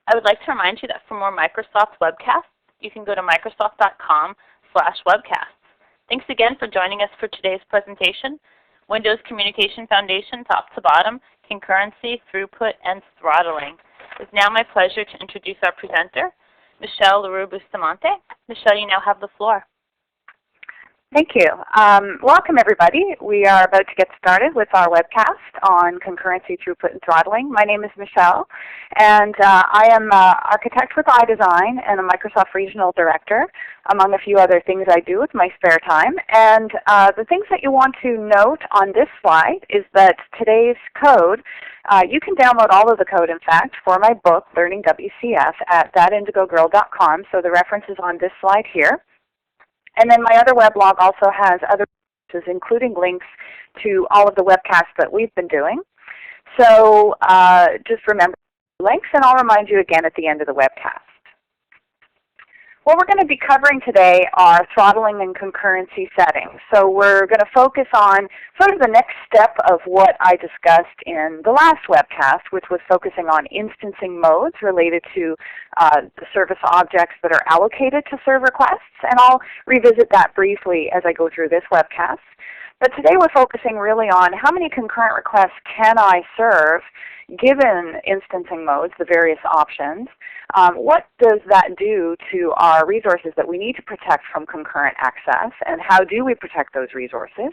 I would like to remind you that for more Microsoft webcasts, you can go to microsoft.com/webcasts. Thanks again for joining us for today's presentation, Windows Communication Foundation, top to bottom, concurrency, throughput, and throttling. It's now my pleasure to introduce our presenter, Michelle Leroux Bustamante. Michelle, you now have the floor. Thank you. Welcome, everybody. We are about to get started with our webcast on concurrency, throughput, and throttling. My name is Michelle, and I am an architect with iDesign and a Microsoft Regional Director, among a few other things I do with my spare time. And the things that you want to note on this slide is that today's code, you can download all of the code, in fact, for my book, Learning WCF, at thatindigogirl.com. So the reference is on this slide here. And then my other weblog also has other resources, including links to all of the webcasts that we've been doing. So just remember the links, and I'll remind you again at the end of the webcast. What we're going to be covering today are throttling and concurrency settings. So we're going to focus on sort of the next step of what I discussed in the last webcast, which was focusing on instancing modes related to the service objects that are allocated to serve requests. And I'll revisit that briefly as I go through this webcast. But today we're focusing really on how many concurrent requests can I serve given instancing modes, the various options. What does that do to our resources that we need to protect from concurrent access, and how do we protect those resources?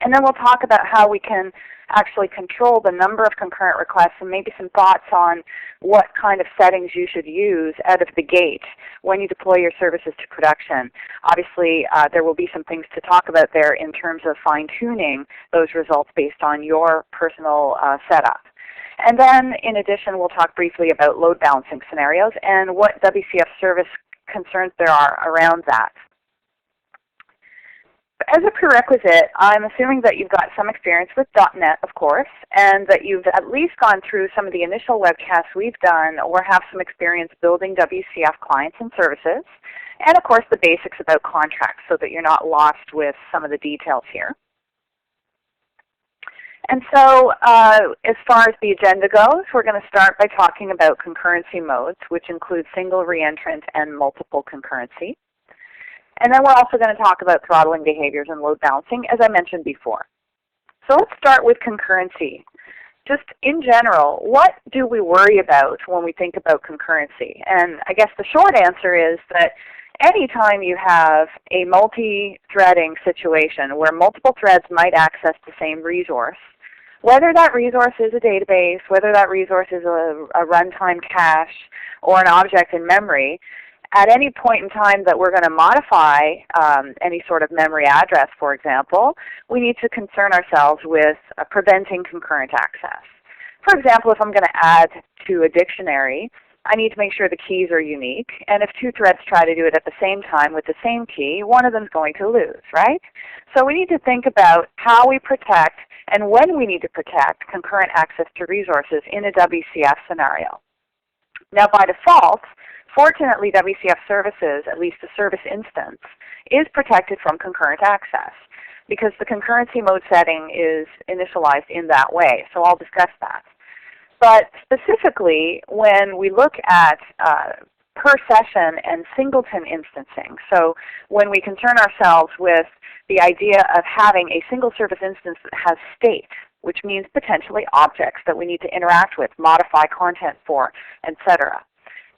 And then we'll talk about how we can actually control the number of concurrent requests, and maybe some thoughts on what kind of settings you should use out of the gate when you deploy your services to production. Obviously, there will be some things to talk about there in terms of fine-tuning those results based on your personal setup. And then, in addition, we'll talk briefly about load balancing scenarios and what WCF service concerns there are around that. As a prerequisite, I'm assuming that you've got some experience with .NET, of course, and that you've at least gone through some of the initial webcasts we've done or have some experience building WCF clients and services, and of course the basics about contracts so that you're not lost with some of the details here. And so as far as the agenda goes, we're going to start by talking about concurrency modes, which include single reentrant and multiple concurrency. And then we're also going to talk about throttling behaviors and load balancing, as I mentioned before. So let's start with concurrency. Just in general, what do we worry about when we think about concurrency? And I guess the short answer is that anytime you have a multi-threading situation where multiple threads might access the same resource, whether that resource is a database, whether that resource is a runtime cache, or an object in memory, at any point in time that we're going to modify any sort of memory address, for example, we need to concern ourselves with preventing concurrent access. For example, if I'm going to add to a dictionary, I need to make sure the keys are unique. And if two threads try to do it at the same time with the same key, one of them is going to lose, right? So we need to think about how we protect and when we need to protect concurrent access to resources in a WCF scenario. Now, by default, fortunately, WCF services, at least the service instance, is protected from concurrent access because the concurrency mode setting is initialized in that way. So I'll discuss that. But specifically, when we look at per session and singleton instancing, so when we concern ourselves with the idea of having a single service instance that has state, which means potentially objects that we need to interact with, modify content for, etc.,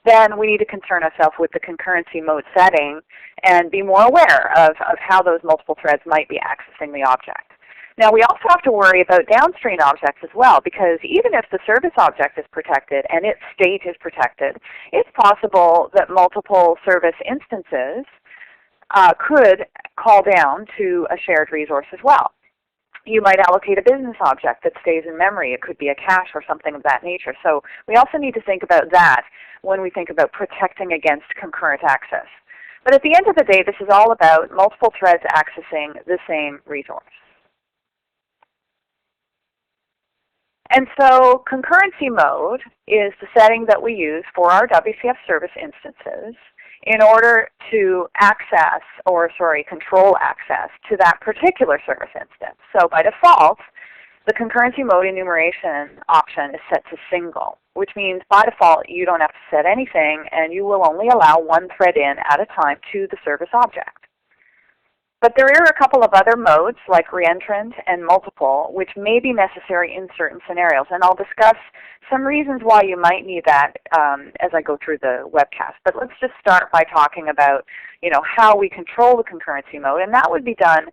then we need to concern ourselves with the concurrency mode setting and be more aware of how those multiple threads might be accessing the object. Now, we also have to worry about downstream objects as well, because even if the service object is protected and its state is protected, it's possible that multiple service instances could call down to a shared resource as well. You might allocate a business object that stays in memory. It could be a cache or something of that nature. So we also need to think about that when we think about protecting against concurrent access. But at the end of the day, this is all about multiple threads accessing the same resource. And so concurrency mode is the setting that we use for our WCF service instances in order to control access to that particular service instance. So by default, The concurrency mode enumeration option is set to single, which means by default you don't have to set anything and you will only allow one thread in at a time to the service object. But there are a couple of other modes like reentrant and multiple which may be necessary in certain scenarios, and I'll discuss some reasons why you might need that as I go through the webcast. But let's just start by talking about how we control the concurrency mode, and that would be done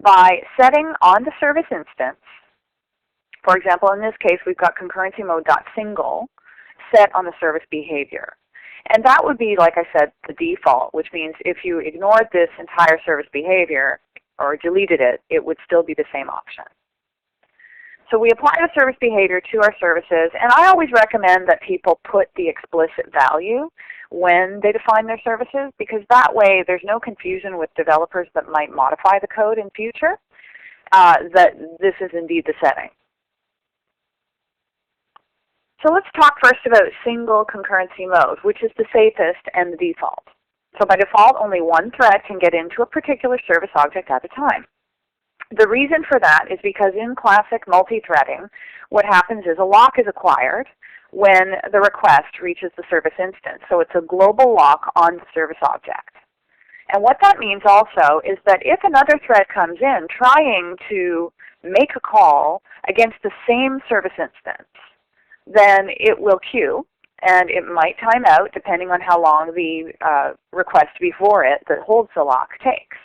by setting on the service instance. For example, in this case, we've got concurrency mode.single set on the service behavior. And that would be, like I said, the default, which means if you ignored this entire service behavior or deleted it, it would still be the same option. So we apply the service behavior to our services, and I always recommend that people put the explicit value when they define their services, because that way there's no confusion with developers that might modify the code in future, that this is indeed the setting. So let's talk first about single concurrency mode, which is the safest and the default. So by default, only one thread can get into a particular service object at a time. The reason for that is because in classic multi-threading, what happens is a lock is acquired when the request reaches the service instance. So it's a global lock on the service object. And what that means also is that if another thread comes in trying to make a call against the same service instance, then it will queue, and it might time out depending on how long the request before it that holds the lock takes.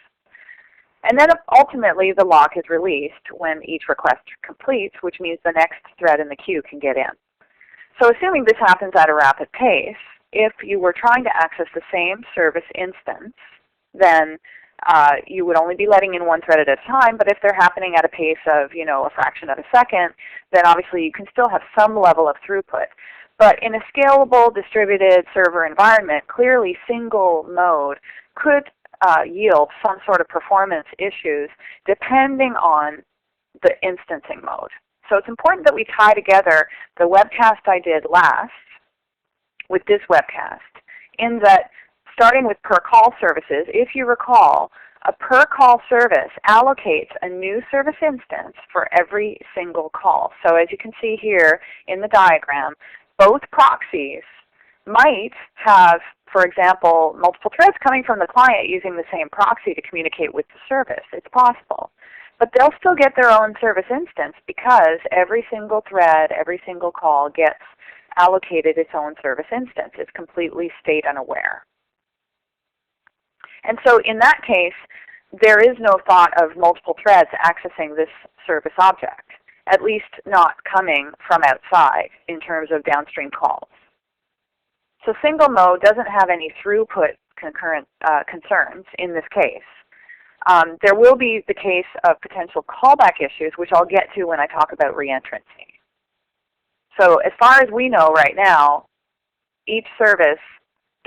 And then ultimately the lock is released when each request completes, which means the next thread in the queue can get in. So assuming this happens at a rapid pace, if you were trying to access the same service instance, then you would only be letting in one thread at a time, but if they're happening at a pace of a fraction of a second, then obviously you can still have some level of throughput. But in a scalable, distributed server environment, clearly single mode could yield some sort of performance issues depending on the instancing mode. So it's important that we tie together the webcast I did last with this webcast, in that starting with per call services, if you recall, a per call service allocates a new service instance for every single call. So as you can see here in the diagram, both proxies might have, for example, multiple threads coming from the client using the same proxy to communicate with the service. It's possible. But they'll still get their own service instance because every single thread, every single call gets allocated its own service instance. It's completely state unaware. And so in that case, there is no thought of multiple threads accessing this service object, at least not coming from outside in terms of downstream calls. So single mode doesn't have any throughput concurrent concerns in this case. There will be the case of potential callback issues, which I'll get to when I talk about reentrancy. So as far as we know right now, each service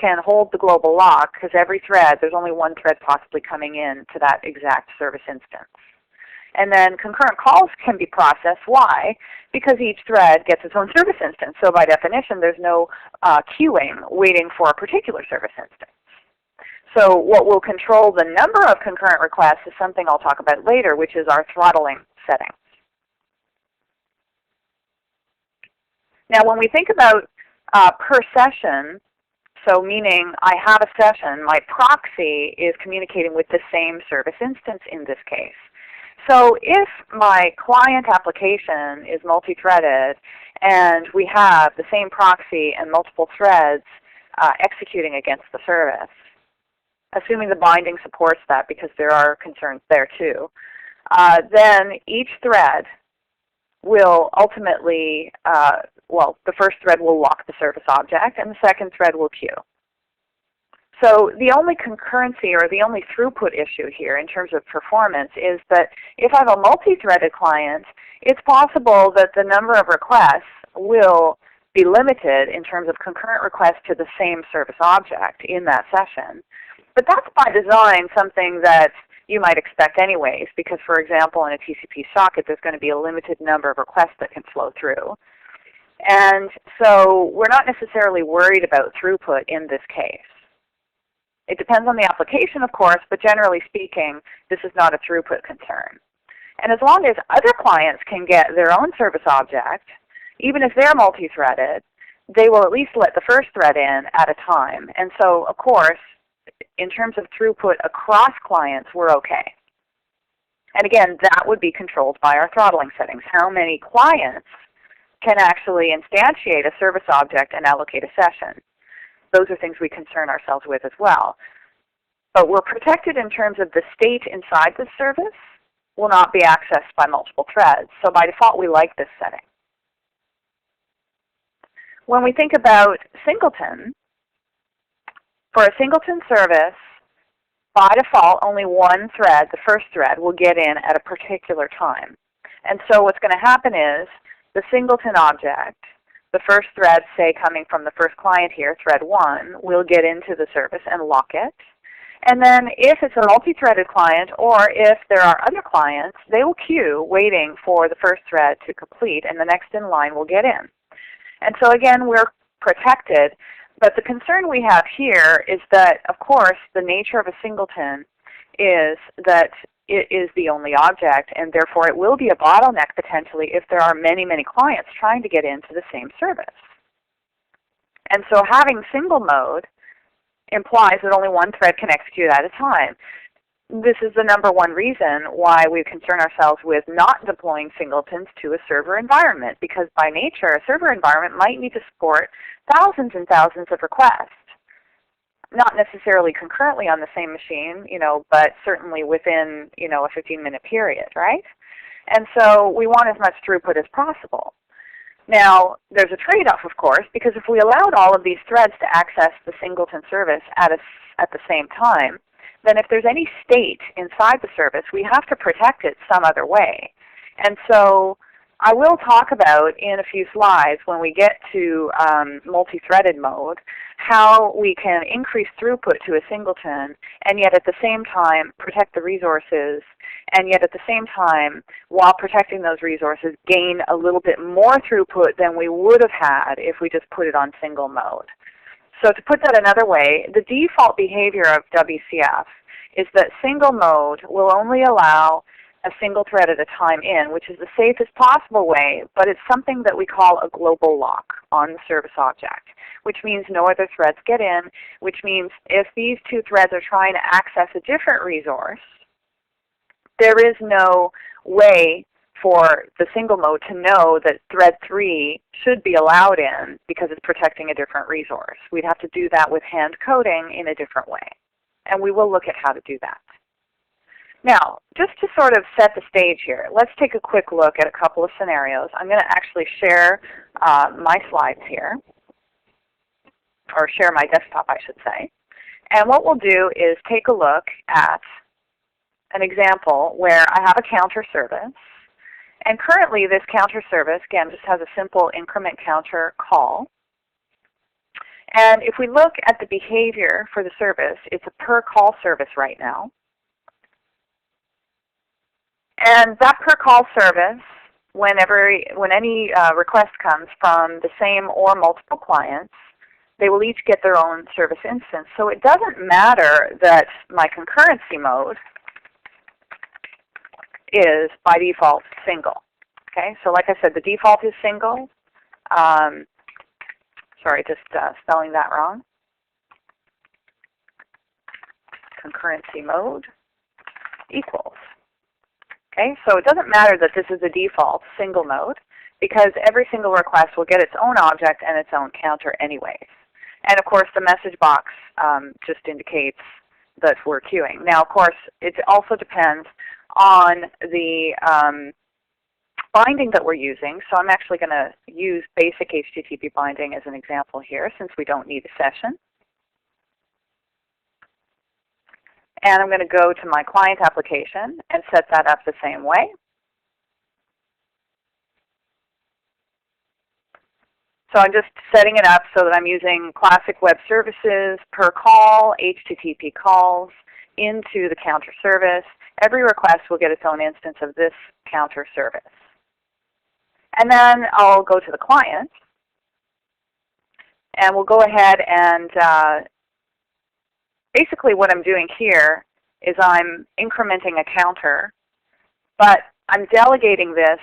can hold the global lock because every thread, there's only one thread possibly coming in to that exact service instance. And then concurrent calls can be processed. Why? Because each thread gets its own service instance. So by definition, there's no queuing waiting for a particular service instance. So what will control the number of concurrent requests is something I'll talk about later, which is our throttling settings. Now when we think about per session, so meaning I have a session, my proxy is communicating with the same service instance in this case. So if my client application is multi-threaded and we have the same proxy and multiple threads executing against the service, assuming the binding supports that because there are concerns there too, then each thread will ultimately, the first thread will lock the service object and the second thread will queue. So the only concurrency or the only throughput issue here in terms of performance is that if I have a multi-threaded client, it's possible that the number of requests will be limited in terms of concurrent requests to the same service object in that session. But that's by design something that you might expect anyways, because for example in a TCP socket there's going to be a limited number of requests that can flow through. And so we're not necessarily worried about throughput in this case. It depends on the application, of course, but generally speaking, this is not a throughput concern. And as long as other clients can get their own service object, even if they're multi-threaded, they will at least let the first thread in at a time. And so, of course, in terms of throughput across clients, we're okay. And again, that would be controlled by our throttling settings. How many clients can actually instantiate a service object and allocate a session? Those are things we concern ourselves with as well. But we're protected in terms of the state inside the service will not be accessed by multiple threads. So by default, we like this setting. When we think about singleton, for a singleton service, by default, only one thread, the first thread, will get in at a particular time. And so what's going to happen is the singleton object, the first thread, say coming from the first client here, thread 1, will get into the service and lock it. And then if it's a multi-threaded client or if there are other clients, they will queue waiting for the first thread to complete, and the next in line will get in. And so again, we're protected. But the concern we have here is that, of course, the nature of a singleton is that it is the only object, and therefore it will be a bottleneck potentially if there are many, many clients trying to get into the same service. And so having single mode implies that only one thread can execute at a time. This is the number one reason why we concern ourselves with not deploying singletons to a server environment, because by nature, a server environment might need to support thousands and thousands of requests. Not necessarily concurrently on the same machine, but certainly within, a 15-minute period, right? And so we want as much throughput as possible. Now, there's a trade-off, of course, because if we allowed all of these threads to access the singleton service at the same time, then if there's any state inside the service, we have to protect it some other way. And so I will talk about in a few slides when we get to multi-threaded mode how we can increase throughput to a singleton and yet at the same time protect the resources, and yet at the same time, while protecting those resources, gain a little bit more throughput than we would have had if we just put it on single mode. So to put that another way, the default behavior of WCF is that single mode will only allow a single thread at a time in, which is the safest possible way, but it's something that we call a global lock on the service object, which means no other threads get in, which means if these two threads are trying to access a different resource, there is no way for the single mode to know that thread 3 should be allowed in because it's protecting a different resource. We'd have to do that with hand coding in a different way. And we will look at how to do that. Now, just to sort of set the stage here, let's take a quick look at a couple of scenarios. I'm going to actually share my slides here, or share my desktop, I should say. And what we'll do is take a look at an example where I have a counter service. And currently this counter service, again, just has a simple increment counter call. And if we look at the behavior for the service, it's a per call service right now. And that per call service, when any request comes from the same or multiple clients, they will each get their own service instance. So it doesn't matter that my concurrency mode is by default single. Okay, so like I said, the default is single. Sorry, just spelling that wrong. Concurrency mode equals. Okay, so it doesn't matter that this is a default single mode because every single request will get its own object and its own counter anyways. And of course, the message box just indicates that we're queuing. Now, of course, it also depends on the binding that we're using. So I'm actually going to use basic HTTP binding as an example here since we don't need a session. And I'm going to go to my client application and set that up the same way. So I'm just setting it up so that I'm using classic web services per call, HTTP calls into the counter service. Every request will get its own instance of this counter service. And then I'll go to the client, and we'll go ahead and basically what I'm doing here is I'm incrementing a counter, but I'm delegating this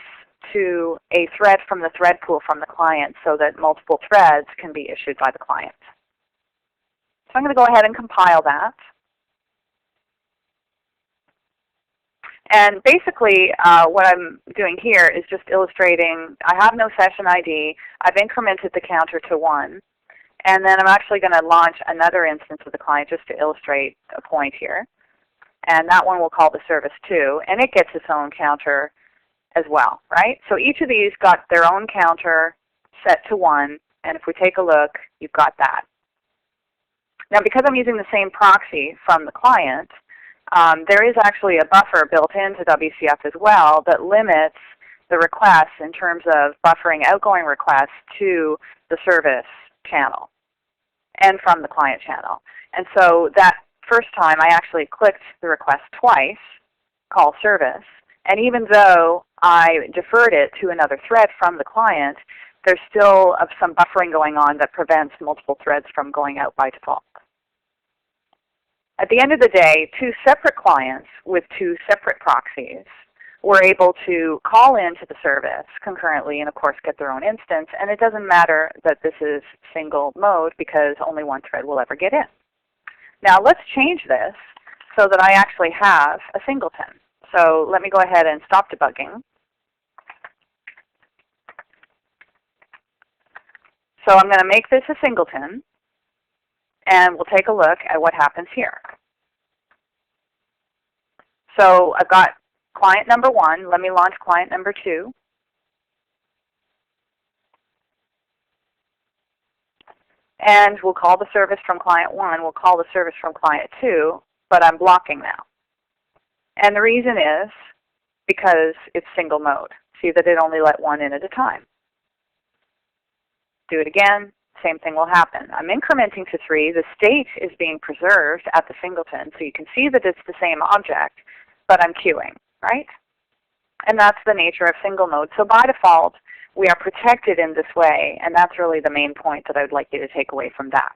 to a thread from the thread pool from the client so that multiple threads can be issued by the client. So I'm going to go ahead and compile that. And basically what I'm doing here is just illustrating I have no session ID. I've incremented the counter to 1. And then I'm actually going to launch another instance of the client just to illustrate a point here. And that one we'll call the service 2. And it gets its own counter as well, right? So each of these got their own counter set to 1. And if we take a look, you've got that. Now because I'm using the same proxy from the client, there is actually a buffer built into WCF as well that limits the requests in terms of buffering outgoing requests to the service channel and from the client channel. And so that first time I actually clicked the request twice, call service, and even though I deferred it to another thread from the client, there's still some buffering going on that prevents multiple threads from going out by default. At the end of the day, 2 separate clients with 2 separate proxies were able to call into the service concurrently and of course get their own instance. And it doesn't matter that this is single mode because only one thread will ever get in. Now let's change this so that I actually have a singleton. So let me go ahead and stop debugging. So I'm going to make this a singleton. And we'll take a look at what happens here. So I've got client number 1. Let me launch client number 2. And we'll call the service from client 1. We'll call the service from client 2, but I'm blocking now. And the reason is because it's single mode. See that it only let 1 in at a time. Do it again. Same thing will happen. I'm incrementing to 3. The state is being preserved at the singleton, so you can see that it's the same object, but I'm queuing, right? And that's the nature of single mode. So by default, we are protected in this way, and that's really the main point that I would like you to take away from that.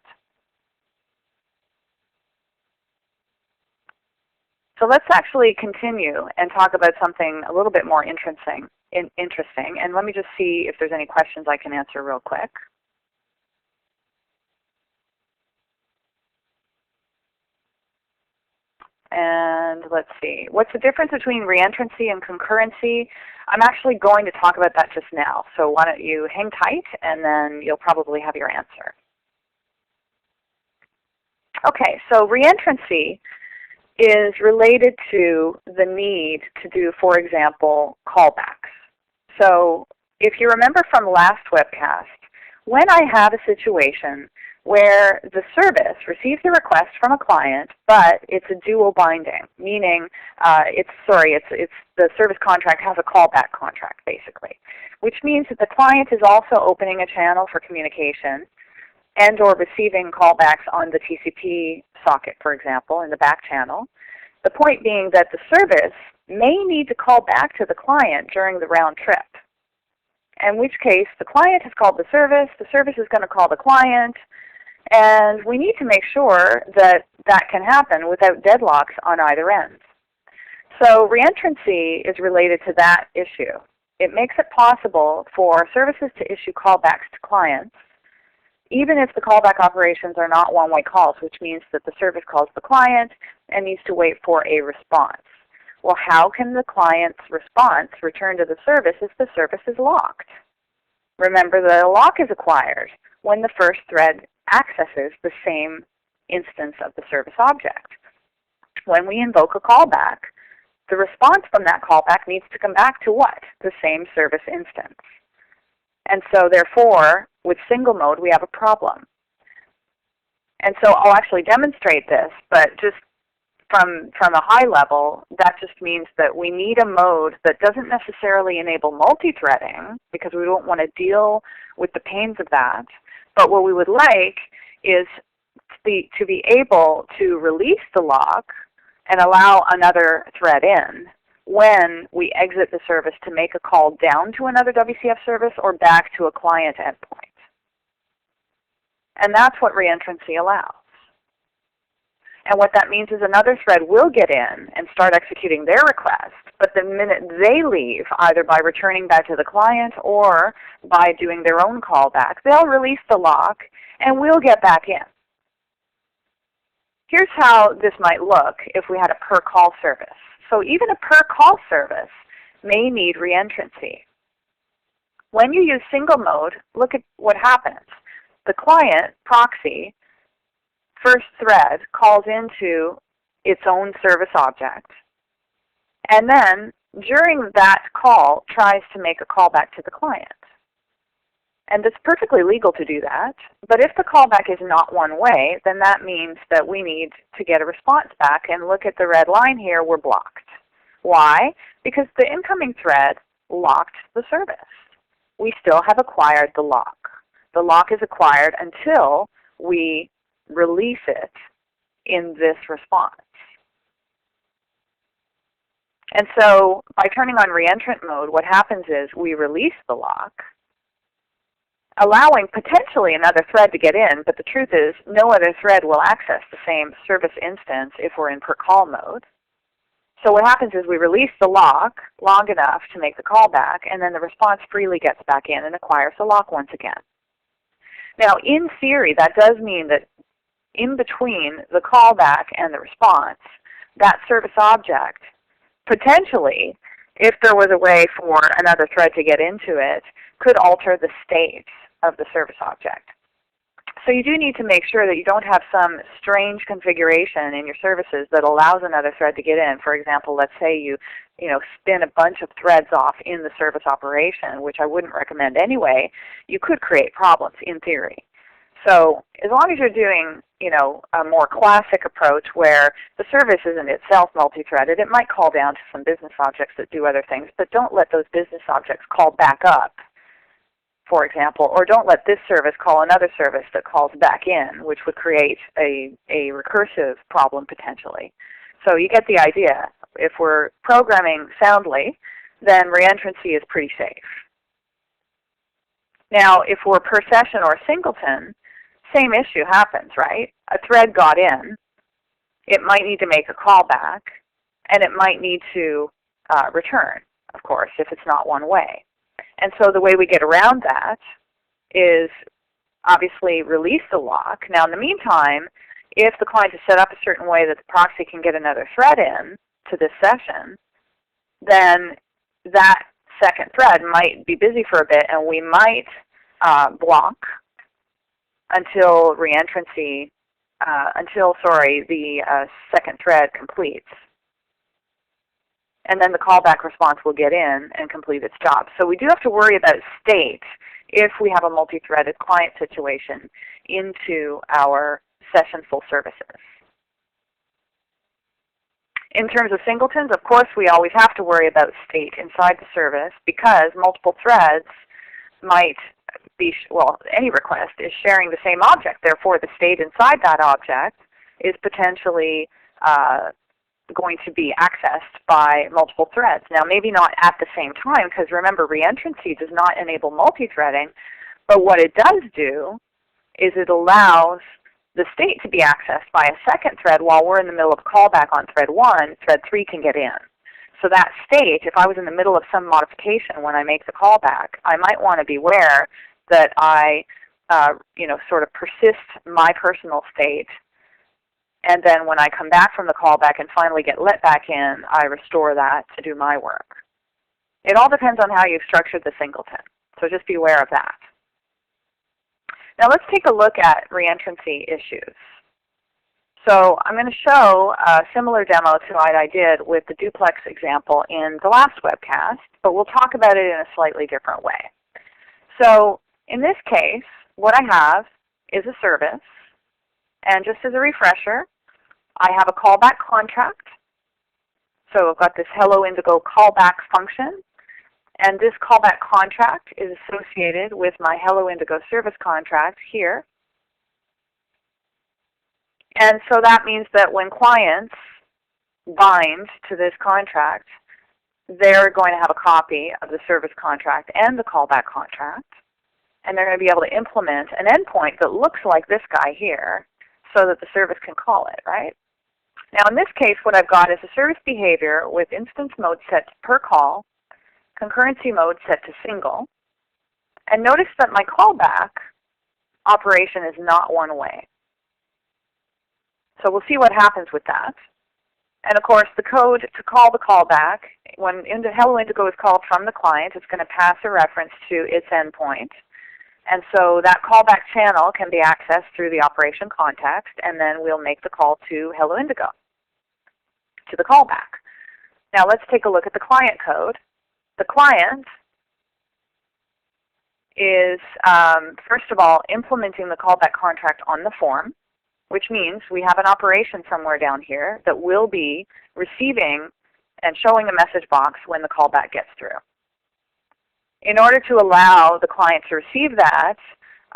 So let's actually continue and talk about something a little bit more interesting. And let me just see if there's any questions I can answer real quick. And let's see, what's the difference between reentrancy and concurrency? I'm actually going to talk about that just now. So why don't you hang tight and then you'll probably have your answer. Okay, so reentrancy is related to the need to do, for example, callbacks. So if you remember from last webcast, when I have a situation where the service receives a request from a client, but it's a dual binding, meaning the service contract has a callback contract, basically, which means that the client is also opening a channel for communication and or receiving callbacks on the TCP socket, for example, in the back channel. The point being that the service may need to call back to the client during the round trip, in which case the client has called the service is going to call the client, and we need to make sure that that can happen without deadlocks on either end. So reentrancy is related to that issue. It makes it possible for services to issue callbacks to clients, even if the callback operations are not one-way calls, which means that the service calls the client and needs to wait for a response. Well, how can the client's response return to the service if the service is locked? Remember that a lock is acquired when the first thread accesses the same instance of the service object. When we invoke a callback, the response from that callback needs to come back to what? The same service instance. And so therefore, with single mode, we have a problem. And so I'll actually demonstrate this, but just from a high level, that just means that we need a mode that doesn't necessarily enable multi-threading, because we don't want to deal with the pains of that. But what we would like is to be able to release the lock and allow another thread in when we exit the service to make a call down to another WCF service or back to a client endpoint. And that's what reentrancy allows. And what that means is another thread will get in and start executing their request, but the minute they leave, either by returning back to the client or by doing their own callback, they'll release the lock and we'll get back in. Here's how this might look if we had a per call service. So even a per call service may need reentrancy. When you use single mode, look at what happens. The client proxy first thread calls into its own service object, and then during that call tries to make a callback to the client. And it's perfectly legal to do that, but if the callback is not one way, then that means that we need to get a response back, and look at the red line here, we're blocked. Why? Because the incoming thread locked the service. We still have acquired the lock. The lock is acquired until we release it in this response. And so by turning on reentrant mode, what happens is we release the lock, allowing potentially another thread to get in, but the truth is no other thread will access the same service instance if we're in per call mode. So what happens is we release the lock long enough to make the callback, and then the response freely gets back in and acquires the lock once again. Now in theory, that does mean that in between the callback and the response, that service object, potentially, if there was a way for another thread to get into it, could alter the state of the service object. So you do need to make sure that you don't have some strange configuration in your services that allows another thread to get in. For example, let's say you spin a bunch of threads off in the service operation, which I wouldn't recommend anyway. You could create problems in theory. So as long as you're doing a more classic approach where the service isn't itself multi-threaded, it might call down to some business objects that do other things, but don't let those business objects call back up, for example, or don't let this service call another service that calls back in, which would create a recursive problem potentially. So you get the idea. If we're programming soundly, then reentrancy is pretty safe. Now, if we're per session or singleton, same issue happens, right? A thread got in. It might need to make a callback, and it might need to return, of course, if it's not one way. And so the way we get around that is obviously release the lock. Now in the meantime, if the client is set up a certain way that the proxy can get another thread in to this session, then that second thread might be busy for a bit, and we might block until reentrancy, the second thread completes. And then the callback response will get in and complete its job. So we do have to worry about state if we have a multi-threaded client situation into our session full services. In terms of singletons, of course, we always have to worry about state inside the service because multiple threads might be, any request is sharing the same object. Therefore, the state inside that object is potentially going to be accessed by multiple threads. Now, maybe not at the same time, because remember, reentrancy does not enable multi-threading, but what it does do is it allows the state to be accessed by a second thread while we're in the middle of a callback on thread 1, thread 3 can get in. So that state, if I was in the middle of some modification when I make the callback, I might want to be aware that I sort of persist my personal state, and then when I come back from the callback and finally get let back in, I restore that to do my work. It all depends on how you've structured the singleton, so just be aware of that. Now let's take a look at reentrancy issues. So I'm going to show a similar demo to what I did with the duplex example in the last webcast, but we'll talk about it in a slightly different way. So in this case, what I have is a service, and just as a refresher, I have a callback contract. So I've got this Hello Indigo callback function, and this callback contract is associated with my Hello Indigo service contract here. And so that means that when clients bind to this contract, they're going to have a copy of the service contract and the callback contract, and they're going to be able to implement an endpoint that looks like this guy here so that the service can call it, right? Now in this case, what I've got is a service behavior with instance mode set to per call, concurrency mode set to single, and notice that my callback operation is not one way. So we'll see what happens with that. And of course, the code to call the callback, when Hello Indigo is called from the client, it's going to pass a reference to its endpoint. And so that callback channel can be accessed through the operation context, and then we'll make the call to Hello Indigo, to the callback. Now let's take a look at the client code. The client is, first of all, implementing the callback contract on the form, which means we have an operation somewhere down here that will be receiving and showing a message box when the callback gets through. In order to allow the client to receive that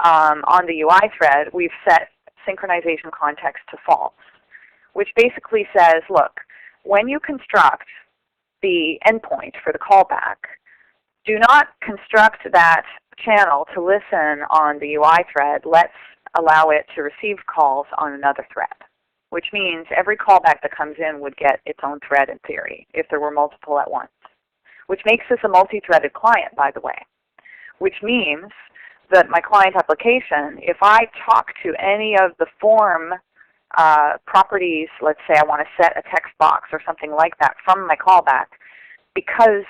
on the UI thread, we've set synchronization context to false, which basically says, look, when you construct the endpoint for the callback, do not construct that channel to listen on the UI thread. Let's allow it to receive calls on another thread, which means every callback that comes in would get its own thread in theory if there were multiple at once, which makes this a multi-threaded client, by the way, which means that my client application, if I talk to any of the form properties, let's say I want to set a text box or something like that from my callback, because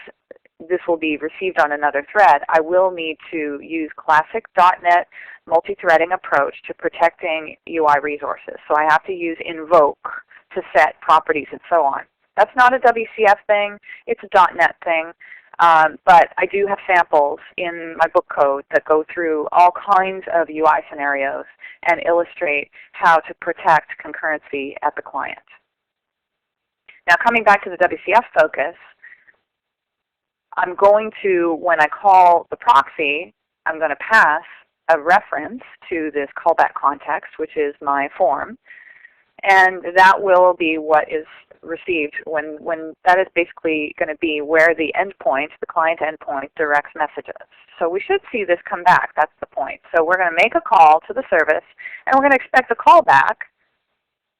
this will be received on another thread, I will need to use classic .NET multi-threading approach to protecting UI resources. So I have to use invoke to set properties and so on. That's not a WCF thing, it's a .NET thing, but I do have samples in my book code that go through all kinds of UI scenarios and illustrate how to protect concurrency at the client. Now coming back to the WCF focus, I'm going to, when I call the proxy, I'm going to pass a reference to this callback context, which is my form, and that will be what is received when that is basically going to be where the endpoint, the client endpoint, directs messages. So we should see this come back. That's the point. So we're going to make a call to the service, and we're going to expect a callback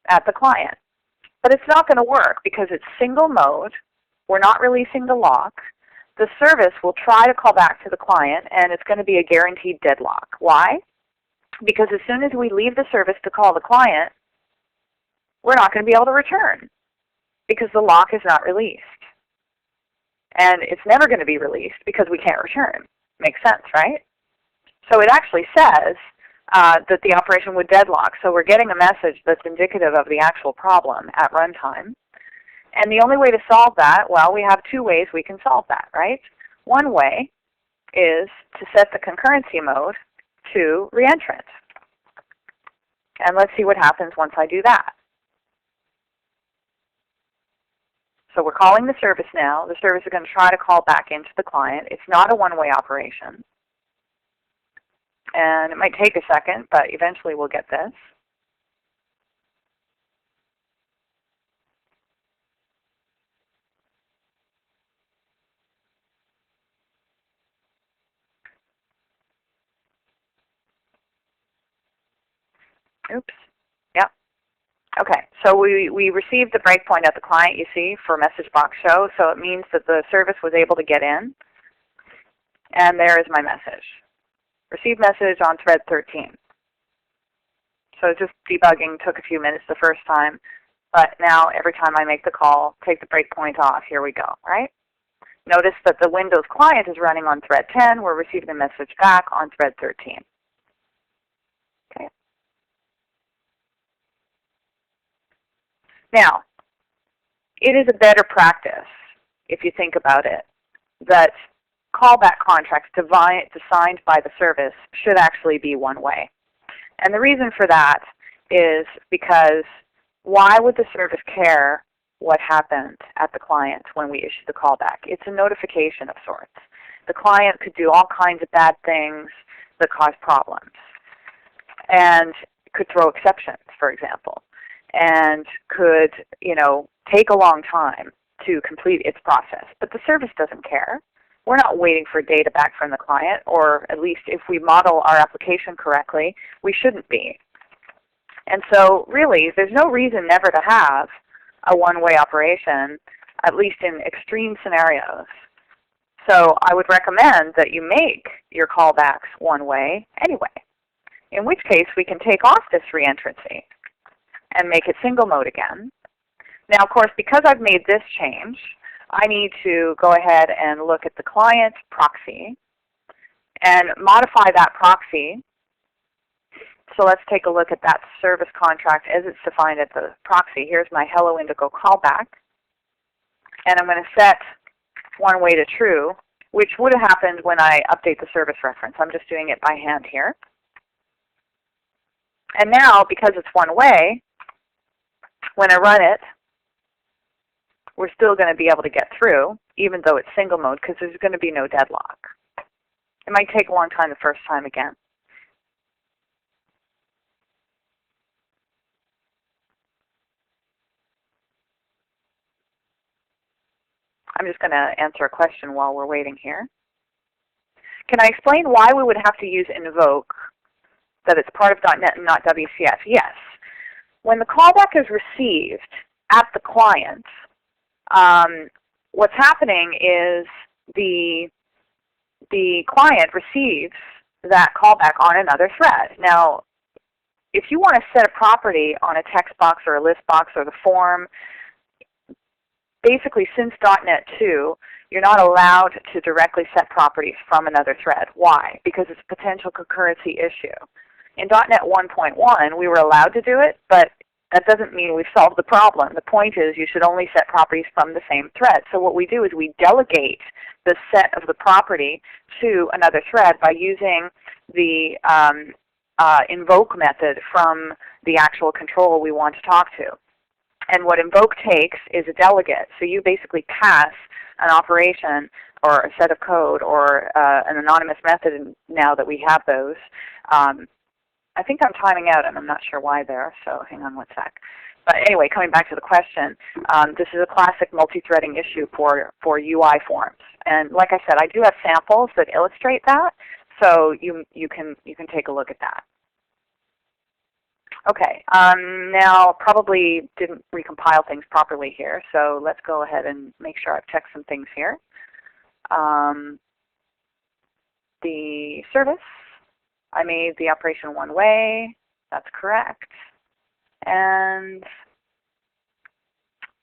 at the client. But it's not going to work because it's single mode. We're not releasing the lock. The service will try to call back to the client, and it's going to be a guaranteed deadlock. Why? Because as soon as we leave the service to call the client, we're not going to be able to return because the lock is not released. And it's never going to be released because we can't return. Makes sense, right? So it actually says that the operation would deadlock. So we're getting a message that's indicative of the actual problem at runtime. And the only way to solve that, well, we have two ways we can solve that, right? One way is to set the concurrency mode to reentrant. And let's see what happens once I do that. So we're calling the service now. The service is going to try to call back into the client. It's not a one-way operation. And it might take a second, but eventually we'll get this. Oops. Yep. Okay. So we received the breakpoint at the client, you see, for message box show. So it means that the service was able to get in. And there is my message. Received message on thread 13. So just debugging took a few minutes the first time. But now every time I make the call, take the breakpoint off. Here we go, right? Notice that the Windows client is running on thread 10. We're receiving the message back on thread 13. Okay. Now, it is a better practice, if you think about it, that callback contracts designed by the service should actually be one way. And the reason for that is because why would the service care what happened at the client when we issue the callback? It's a notification of sorts. The client could do all kinds of bad things that cause problems and could throw exceptions, for example, and could, take a long time to complete its process. But the service doesn't care. We're not waiting for data back from the client, or at least if we model our application correctly, we shouldn't be. And so really, there's no reason never to have a one-way operation, at least in extreme scenarios. So I would recommend that you make your callbacks one-way anyway, in which case we can take off this reentrancy and make it single mode again. Now, of course, because I've made this change, I need to go ahead and look at the client proxy and modify that proxy. So let's take a look at that service contract as it's defined at the proxy. Here's my Hello Indigo callback. And I'm going to set one way to true, which would have happened when I update the service reference. I'm just doing it by hand here. And now, because it's one way, when I run it, we're still going to be able to get through, even though it's single mode, because there's going to be no deadlock. It might take a long time the first time again. I'm just going to answer a question while we're waiting here. Can I explain why we would have to use invoke, that it's part of .NET and not WCF? Yes. When the callback is received at the client, what's happening is the client receives that callback on another thread. Now, if you want to set a property on a text box or a list box or the form, basically since .NET 2, you're not allowed to directly set properties from another thread. Why? Because it's a potential concurrency issue. In .NET 1.1, we were allowed to do it, but that doesn't mean we've solved the problem. The point is you should only set properties from the same thread. So what we do is we delegate the set of the property to another thread by using the invoke method from the actual control we want to talk to. And what invoke takes is a delegate. So you basically pass an operation or a set of code or an anonymous method now that we have those. I think I'm timing out, and I'm not sure why there, so hang on one sec. But anyway, coming back to the question, this is a classic multi-threading issue for UI forms. And like I said, I do have samples that illustrate that, so you can take a look at that. Okay, now probably didn't recompile things properly here, so let's go ahead and make sure I've checked some things here. The service, I made the operation one way, that's correct. And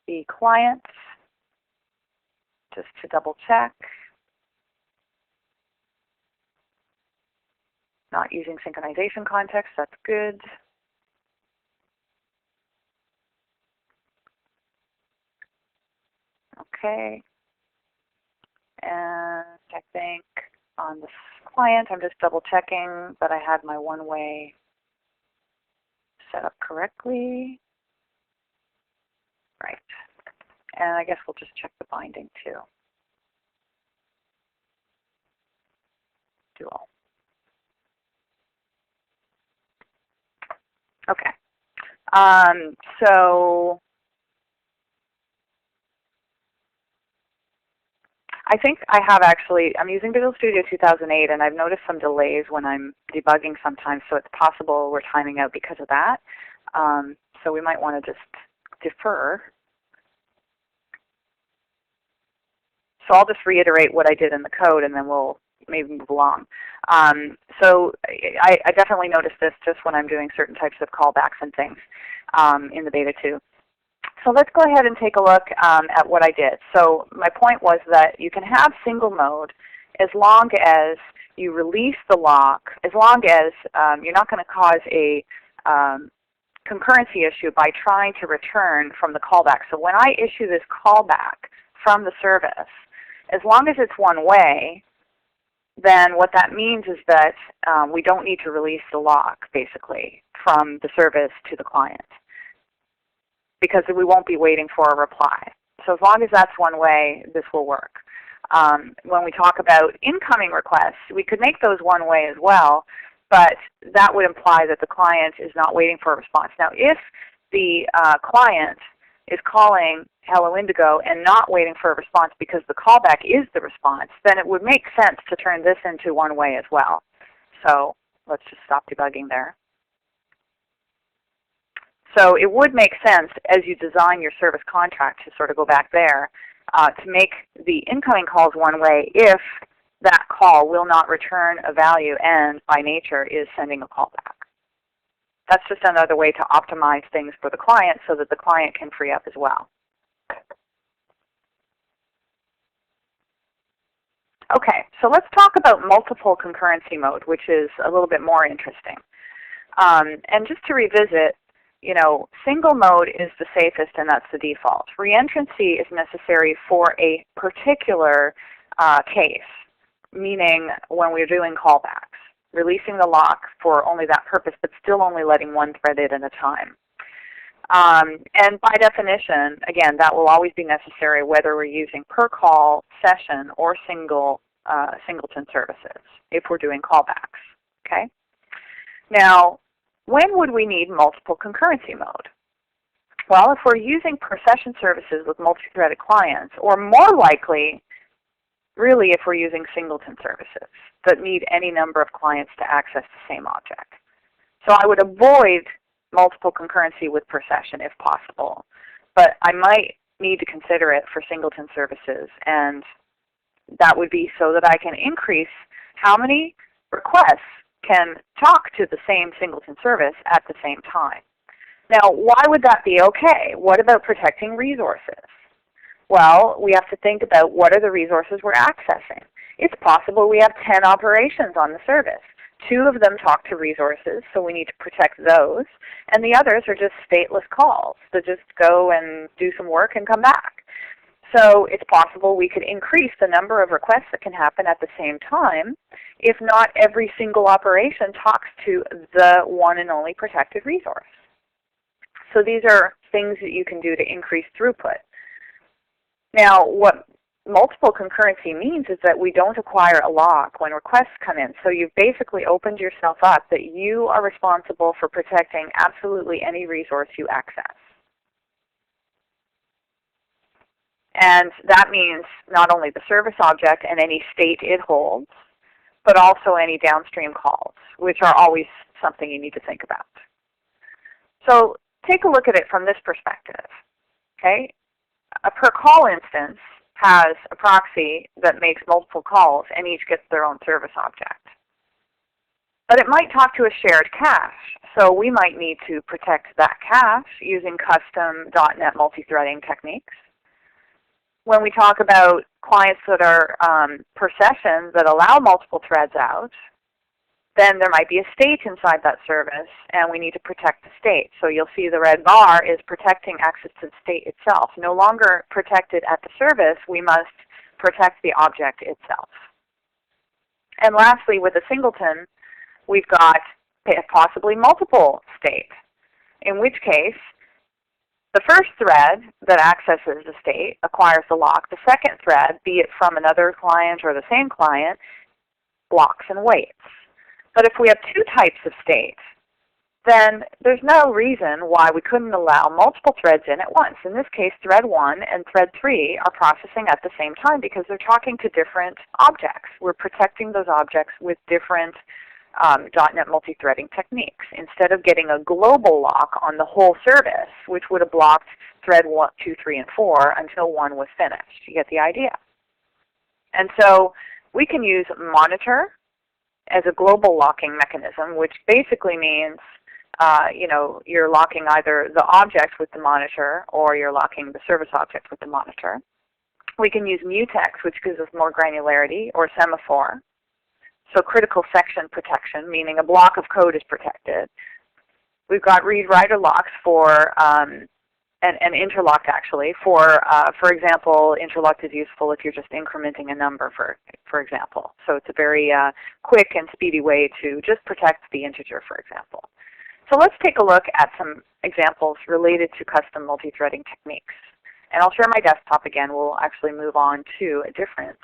the client, just to double check, not using synchronization context, that's good. Okay, and I think on this client, I'm just double checking that I had my one-way set up correctly. Right, and I guess we'll just check the binding too. Dual. Okay, so I think I have actually, I'm using Visual Studio 2008, and I've noticed some delays when I'm debugging sometimes, so it's possible we're timing out because of that. So we might want to just defer. So I'll just reiterate what I did in the code, and then we'll maybe move along. So I definitely noticed this just when I'm doing certain types of callbacks and things in the beta 2. So let's go ahead and take a look at what I did. So my point was that you can have single mode as long as you release the lock, as long as you're not going to cause a concurrency issue by trying to return from the callback. So when I issue this callback from the service, as long as it's one way, then what that means is that we don't need to release the lock, basically, from the service to the client, because we won't be waiting for a reply. So as long as that's one way, this will work. When we talk about incoming requests, we could make those one way as well, but that would imply that the client is not waiting for a response. Now, if the client is calling Hello Indigo and not waiting for a response because the callback is the response, then it would make sense to turn this into one way as well. So let's just stop debugging there. So it would make sense as you design your service contract, to sort of go back there, to make the incoming calls one way if that call will not return a value and by nature is sending a call back. That's just another way to optimize things for the client so that the client can free up as well. Okay, so let's talk about multiple concurrency mode, which is a little bit more interesting. And just to revisit, single mode is the safest and that's the default. Reentrancy is necessary for a particular case, meaning when we're doing callbacks, releasing the lock for only that purpose, but still only letting one thread in at a time. And by definition, again, that will always be necessary whether we're using per call, session, or singleton services if we're doing callbacks. Okay? Now, when would we need multiple concurrency mode? Well, if we're using per session services with multi-threaded clients, or more likely, really if we're using singleton services that need any number of clients to access the same object. So I would avoid multiple concurrency with per session if possible, but I might need to consider it for singleton services, and that would be so that I can increase how many requests can talk to the same singleton service at the same time. Now, why would that be okay? What about protecting resources? Well, we have to think about what are the resources we're accessing. It's possible we have 10 operations on the service. 2 of them talk to resources, so we need to protect those, and the others are just stateless calls that just go and do some work and come back. So it's possible we could increase the number of requests that can happen at the same time if not every single operation talks to the one and only protected resource. So these are things that you can do to increase throughput. Now, what multiple concurrency means is that we don't acquire a lock when requests come in. So you've basically opened yourself up that you are responsible for protecting absolutely any resource you access. And that means not only the service object and any state it holds, but also any downstream calls, which are always something you need to think about. So take a look at it from this perspective. Okay? A per call instance has a proxy that makes multiple calls and each gets their own service object. But it might talk to a shared cache, so we might need to protect that cache using custom .NET multi-threading techniques. When we talk about clients that are per session that allow multiple threads out, then there might be a state inside that service, and we need to protect the state. So you'll see the red bar is protecting access to the state itself. No longer protected at the service, we must protect the object itself. And lastly, with a singleton, we've got possibly multiple states, in which case the first thread that accesses the state acquires the lock. The second thread, be it from another client or the same client, blocks and waits. But if we have 2 types of states, then there's no reason why we couldn't allow multiple threads in at once. In this case, thread 1 and thread 3 are processing at the same time because they're talking to different objects. We're protecting those objects with different .NET multi-threading techniques. Instead of getting a global lock on the whole service, which would have blocked thread 1, 2, 3, and 4 until 1 was finished. You get the idea. And so we can use monitor as a global locking mechanism, which basically means you're locking either the object with the monitor or you're locking the service object with the monitor. We can use mutex, which gives us more granularity, or semaphore. So critical section protection, meaning a block of code is protected. We've got read-writer locks for, and interlocked actually, for example, interlocked is useful if you're just incrementing a number, for example. So it's a very quick and speedy way to just protect the integer, for example. So let's take a look at some examples related to custom multi-threading techniques. And I'll share my desktop again. We'll actually move on to a different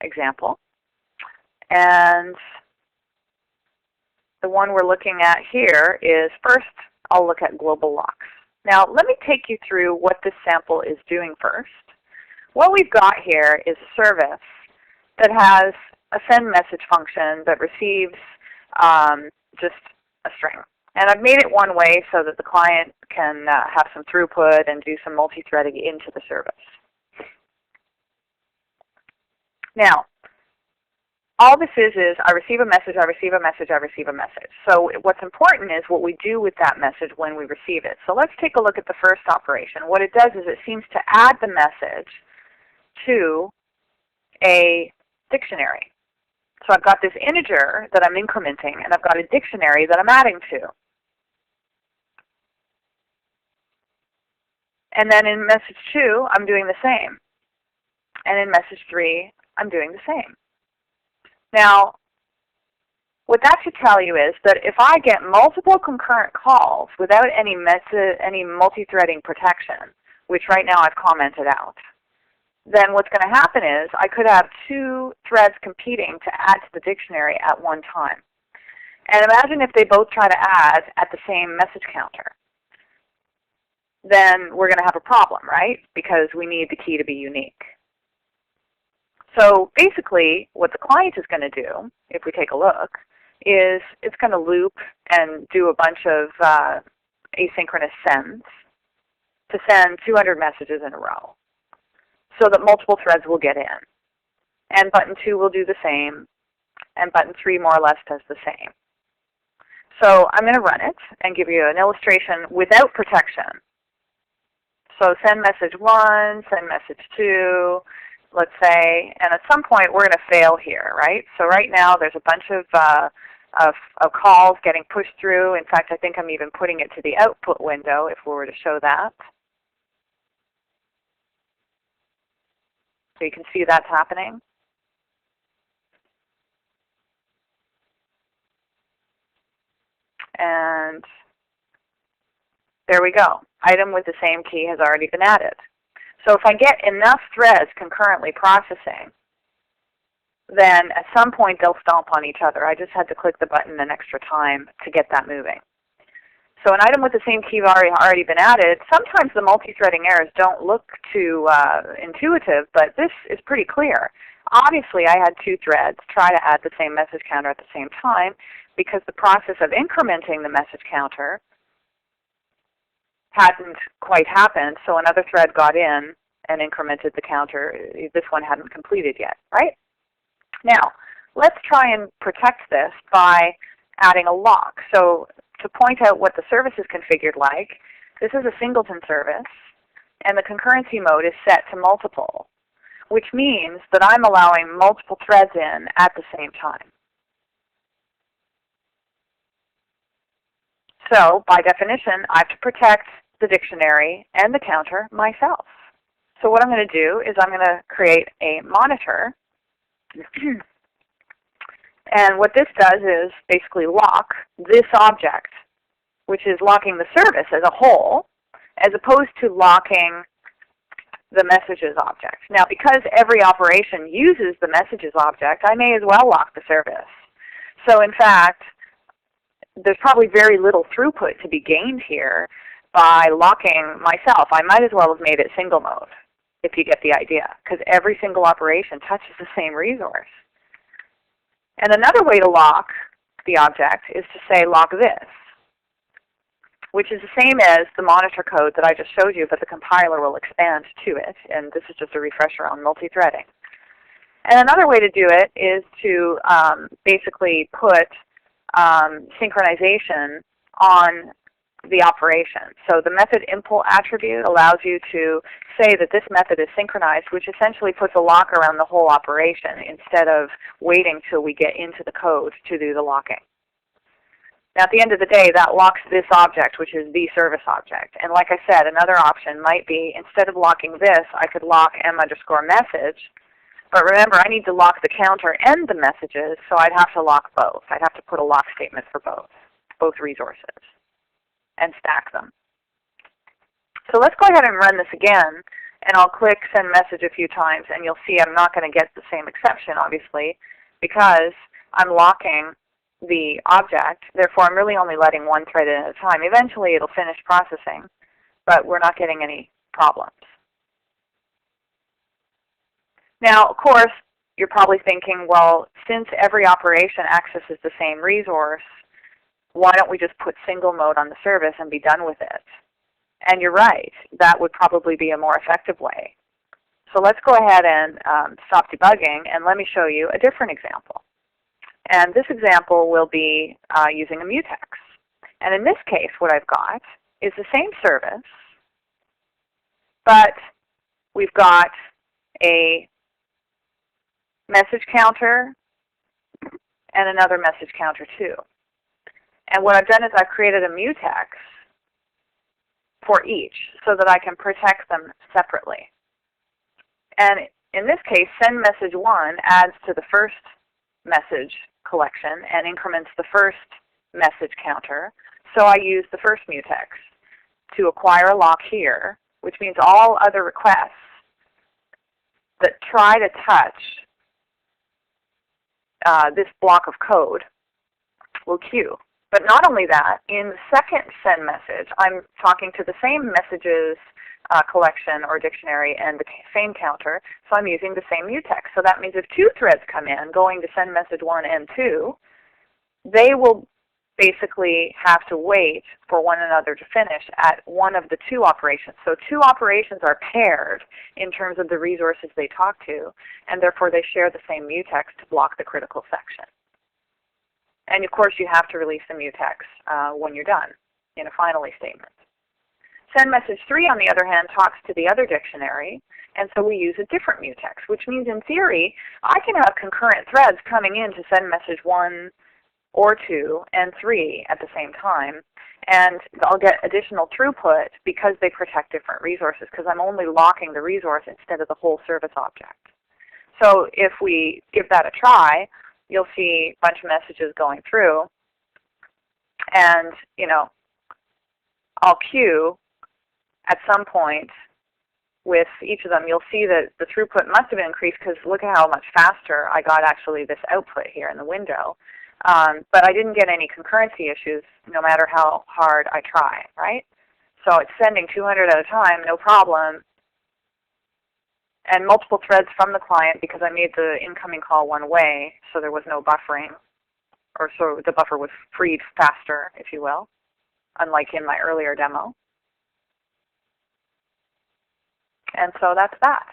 example. And the one we're looking at here is, first, I'll look at global locks. Now, let me take you through what this sample is doing first. What we've got here is a service that has a send message function that receives just a string. And I've made it one way so that the client can have some throughput and do some multi-threading into the service. Now, all this is I receive a message, I receive a message, I receive a message. So what's important is what we do with that message when we receive it. So let's take a look at the first operation. What it does is it seems to add the message to a dictionary. So I've got this integer that I'm incrementing, and I've got a dictionary that I'm adding to. And then in message 2, I'm doing the same. And in message 3, I'm doing the same. Now, what that should tell you is that if I get multiple concurrent calls without any multi-threading protection, which right now I've commented out, then what's going to happen is I could have 2 threads competing to add to the dictionary at one time. And imagine if they both try to add at the same message counter. Then we're going to have a problem, right? Because we need the key to be unique. So basically, what the client is going to do, if we take a look, is it's going to loop and do a bunch of asynchronous sends to send 200 messages in a row so that multiple threads will get in. And button 2 will do the same, and button 3 more or less does the same. So I'm going to run it and give you an illustration without protection. So send message 1, send message 2, let's say, and at some point we're going to fail here, right? So right now there's a bunch of calls getting pushed through. In fact, I think I'm even putting it to the output window if we were to show that. So you can see that's happening. And there we go. Item with the same key has already been added. So if I get enough threads concurrently processing, then at some point they'll stomp on each other. I just had to click the button an extra time to get that moving. So an item with the same key has already been added. Sometimes the multi-threading errors don't look too intuitive, but this is pretty clear. Obviously, I had 2 threads try to add the same message counter at the same time because the process of incrementing the message counter hadn't quite happened, so another thread got in and incremented the counter. This one hadn't completed yet, right? Now, let's try and protect this by adding a lock. So to point out what the service is configured like, this is a singleton service, and the concurrency mode is set to multiple, which means that I'm allowing multiple threads in at the same time. So by definition, I have to protect the dictionary and the counter myself. So what I'm going to do is I'm going to create a monitor. And what this does is basically lock this object, which is locking the service as a whole, as opposed to locking the messages object. Now, because every operation uses the messages object, I may as well lock the service. So in fact, there's probably very little throughput to be gained here by locking myself. I might as well have made it single mode, if you get the idea, because every single operation touches the same resource. And another way to lock the object is to say lock this, which is the same as the monitor code that I just showed you, but the compiler will expand to it. And this is just a refresher on multi-threading. And another way to do it is to basically put synchronization on the operation. So the method impl attribute allows you to say that this method is synchronized, which essentially puts a lock around the whole operation instead of waiting till we get into the code to do the locking. Now at the end of the day, that locks this object, which is the service object. And like I said, another option might be, instead of locking this, I could lock m_message. But remember, I need to lock the counter and the messages, so I'd have to lock both. I'd have to put a lock statement for both resources, and stack them. So let's go ahead and run this again, and I'll click send message a few times, and you'll see I'm not going to get the same exception, obviously, because I'm locking the object. Therefore, I'm really only letting one thread in at a time. Eventually, it'll finish processing, but we're not getting any problems. Now, of course, you're probably thinking, well, since every operation accesses the same resource, why don't we just put single mode on the service and be done with it? And you're right, that would probably be a more effective way. So let's go ahead and stop debugging, and let me show you a different example. And this example will be using a mutex. And in this case, what I've got is the same service, but we've got a message counter and another message counter too. And what I've done is I've created a mutex for each so that I can protect them separately. And in this case, send message 1 adds to the first message collection and increments the first message counter. So I use the first mutex to acquire a lock here, which means all other requests that try to touch this block of code will queue. But not only that, in the second send message, I'm talking to the same messages collection or dictionary and the same counter, so I'm using the same mutex. So that means if 2 threads come in going to send message 1 and 2, they will basically have to wait for one another to finish at one of the 2 operations. So 2 operations are paired in terms of the resources they talk to, and therefore they share the same mutex to block the critical section. And of course you have to release the mutex when you're done in a finally statement. Send message 3, on the other hand, talks to the other dictionary, and so we use a different mutex, which means in theory I can have concurrent threads coming in to send message 1 or 2 and 3 at the same time, and I'll get additional throughput because they protect different resources, because I'm only locking the resource instead of the whole service object. So if we give that a try, you'll see a bunch of messages going through, and I'll queue at some point with each of them. You'll see that the throughput must have increased because look at how much faster I got actually this output here in the window. But I didn't get any concurrency issues no matter how hard I try, right? So it's sending 200 at a time, no problem. And multiple threads from the client because I made the incoming call one way, so there was no buffering, or so the buffer was freed faster, if you will, unlike in my earlier demo. And so that's that.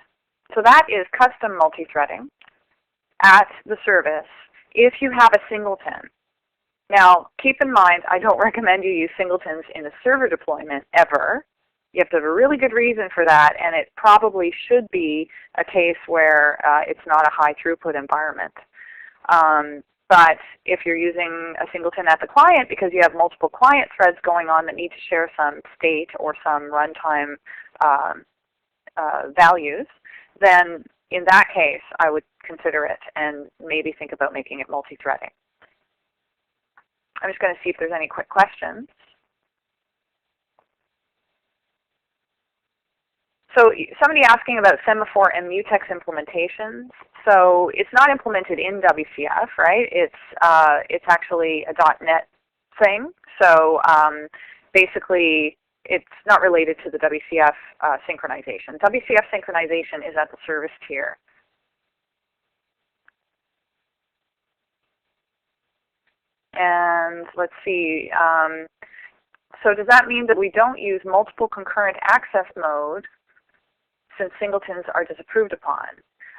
So that is custom multi-threading at the service if you have a singleton. Now, keep in mind, I don't recommend you use singletons in a server deployment ever. You have to have a really good reason for that, and it probably should be a case where it's not a high throughput environment. But if you're using a singleton at the client because you have multiple client threads going on that need to share some state or some runtime values, then in that case I would consider it and maybe think about making it multi-threading. I'm just going to see if there's any quick questions. So somebody asking about semaphore and mutex implementations. So it's not implemented in WCF, right? It's actually a .NET thing. So basically it's not related to the WCF synchronization. WCF synchronization is at the service tier. And let's see. So does that mean that we don't use multiple concurrent access mode since singletons are disapproved upon?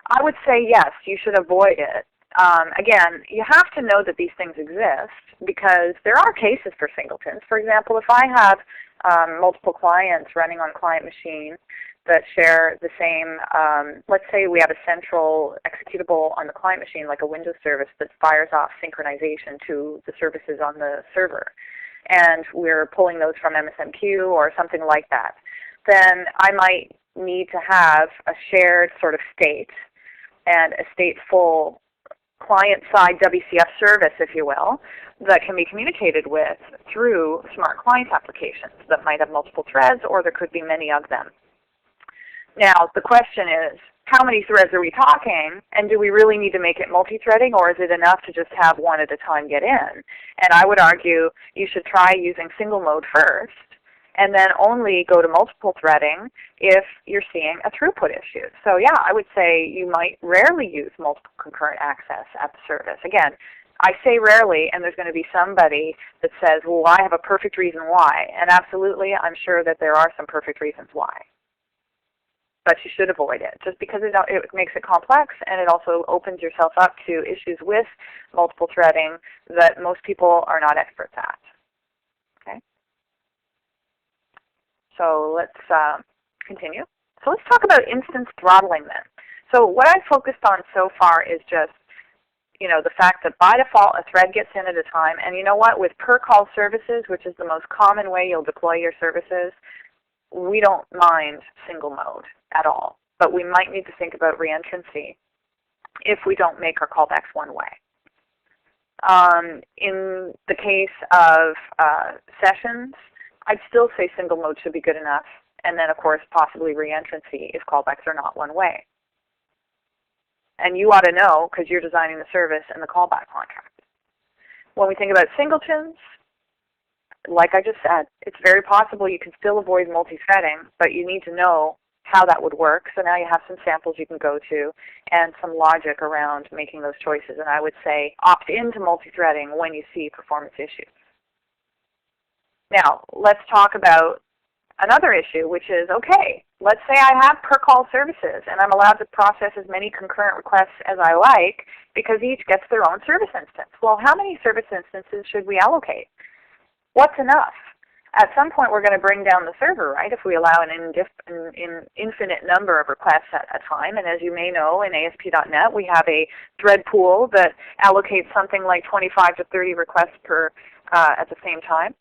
I would say yes, you should avoid it. Again, you have to know that these things exist because there are cases for singletons. For example, if I have multiple clients running on client machine that share the same, let's say we have a central executable on the client machine like a Windows service that fires off synchronization to the services on the server, and we're pulling those from MSMQ or something like that, then I might need to have a shared sort of state and a stateful client-side WCF service, if you will, that can be communicated with through smart client applications that might have multiple threads, or there could be many of them. Now, the question is, how many threads are we talking, and do we really need to make it multi-threading, or is it enough to just have one at a time get in? And I would argue you should try using single mode first, and then only go to multiple threading if you're seeing a throughput issue. So yeah, I would say you might rarely use multiple concurrent access at the service. Again, I say rarely, and there's going to be somebody that says, well, I have a perfect reason why. And absolutely, I'm sure that there are some perfect reasons why. But you should avoid it, just because it makes it complex, and it also opens yourself up to issues with multiple threading that most people are not experts at. Okay? So let's continue. So let's talk about instance throttling then. So what I've focused on so far is just the fact that by default a thread gets in at a time, and you know what, with per call services, which is the most common way you'll deploy your services, we don't mind single mode at all. But we might need to think about reentrancy if we don't make our callbacks one way. In the case of sessions, I'd still say single mode should be good enough, and then of course possibly reentrancy if callbacks are not one way. And you ought to know because you're designing the service and the callback contract. When we think about singletons, like I just said, it's very possible you can still avoid multi-threading, but you need to know how that would work. So now you have some samples you can go to and some logic around making those choices. And I would say opt into multi-threading when you see performance issues. Now, let's talk about another issue, which is, okay, let's say I have per call services and I'm allowed to process as many concurrent requests as I like because each gets their own service instance. Well, how many service instances should we allocate? What's enough? At some point we're going to bring down the server, right, if we allow an infinite number of requests at a time. And as you may know, in ASP.NET we have a thread pool that allocates something like 25 to 30 requests per at the same time.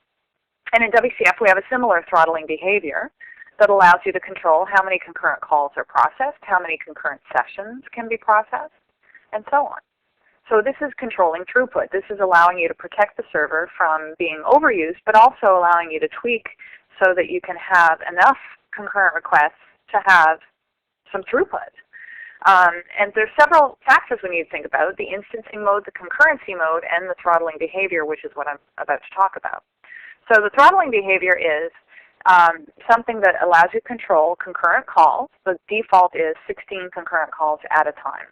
And in WCF we have a similar throttling behavior that allows you to control how many concurrent calls are processed, how many concurrent sessions can be processed, and so on. So this is controlling throughput. This is allowing you to protect the server from being overused, but also allowing you to tweak so that you can have enough concurrent requests to have some throughput. And there's several factors we need to think about: the instancing mode, the concurrency mode, and the throttling behavior, which is what I'm about to talk about. So the throttling behavior is something that allows you to control concurrent calls. The default is 16 concurrent calls at a time.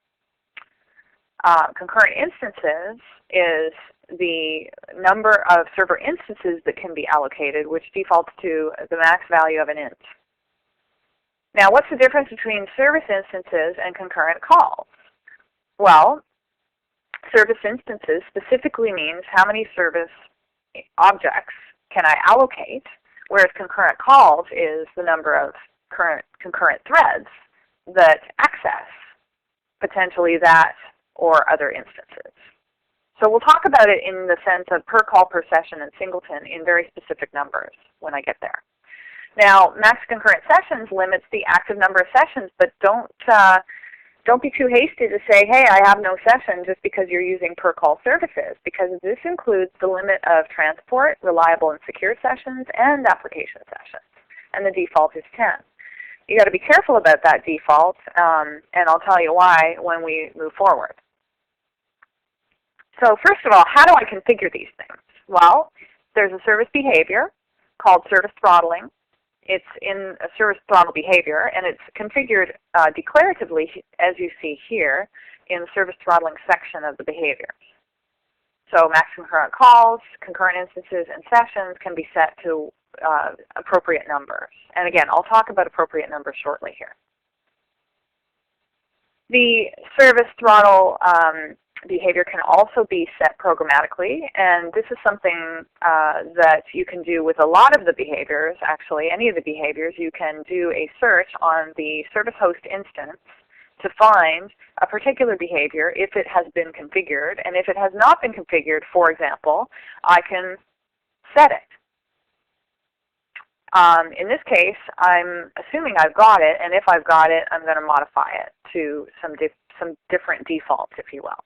Concurrent instances is the number of server instances that can be allocated, which defaults to the max value of an int. Now, what's the difference between service instances and concurrent calls? Well, service instances specifically means how many service objects can I allocate, whereas concurrent calls is the number of concurrent threads that access potentially that or other instances. So we'll talk about it in the sense of per call, per session, and singleton in very specific numbers when I get there. Now, max concurrent sessions limits the active number of sessions, but don't be too hasty to say, hey, I have no session just because you're using per call services, because this includes the limit of transport, reliable and secure sessions, and application sessions. And the default is 10. You've got to be careful about that default, and I'll tell you why when we move forward. So first of all, how do I configure these things? Well, there's a service behavior called service throttling. It's in a service throttle behavior, and it's configured declaratively, as you see here, in the service throttling section of the behaviors. So max concurrent calls, concurrent instances, and sessions can be set to appropriate numbers. And again, I'll talk about appropriate numbers shortly here. The service throttle behavior can also be set programmatically, and this is something that you can do with a lot of the behaviors, actually, any of the behaviors. You can do a search on the service host instance to find a particular behavior if it has been configured, and if it has not been configured, for example, I can set it. In this case, I'm assuming I've got it, and if I've got it, I'm going to modify it to some different defaults, if you will.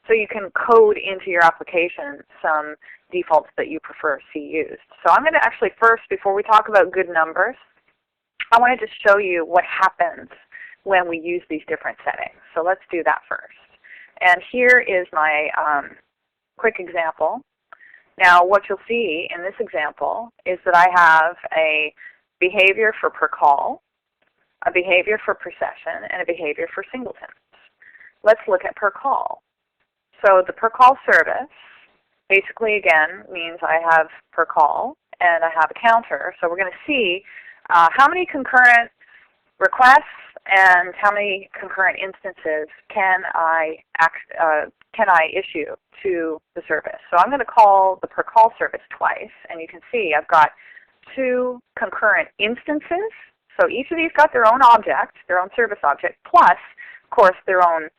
So you can code into your application some defaults that you prefer to see used. So I'm going to actually first, before we talk about good numbers, I want to just show you what happens when we use these different settings. So let's do that first. And here is my quick example. Now what you'll see in this example is that I have a behavior for per call, a behavior for per session, and a behavior for singletons. Let's look at per call. So the per call service basically, again, means I have per call and I have a counter. So we're going to see how many concurrent requests and how many concurrent instances can I issue to the service. So I'm going to call the per call service twice, and you can see I've got 2 concurrent instances. So each of these got their own object, their own service object, plus, of course, their own.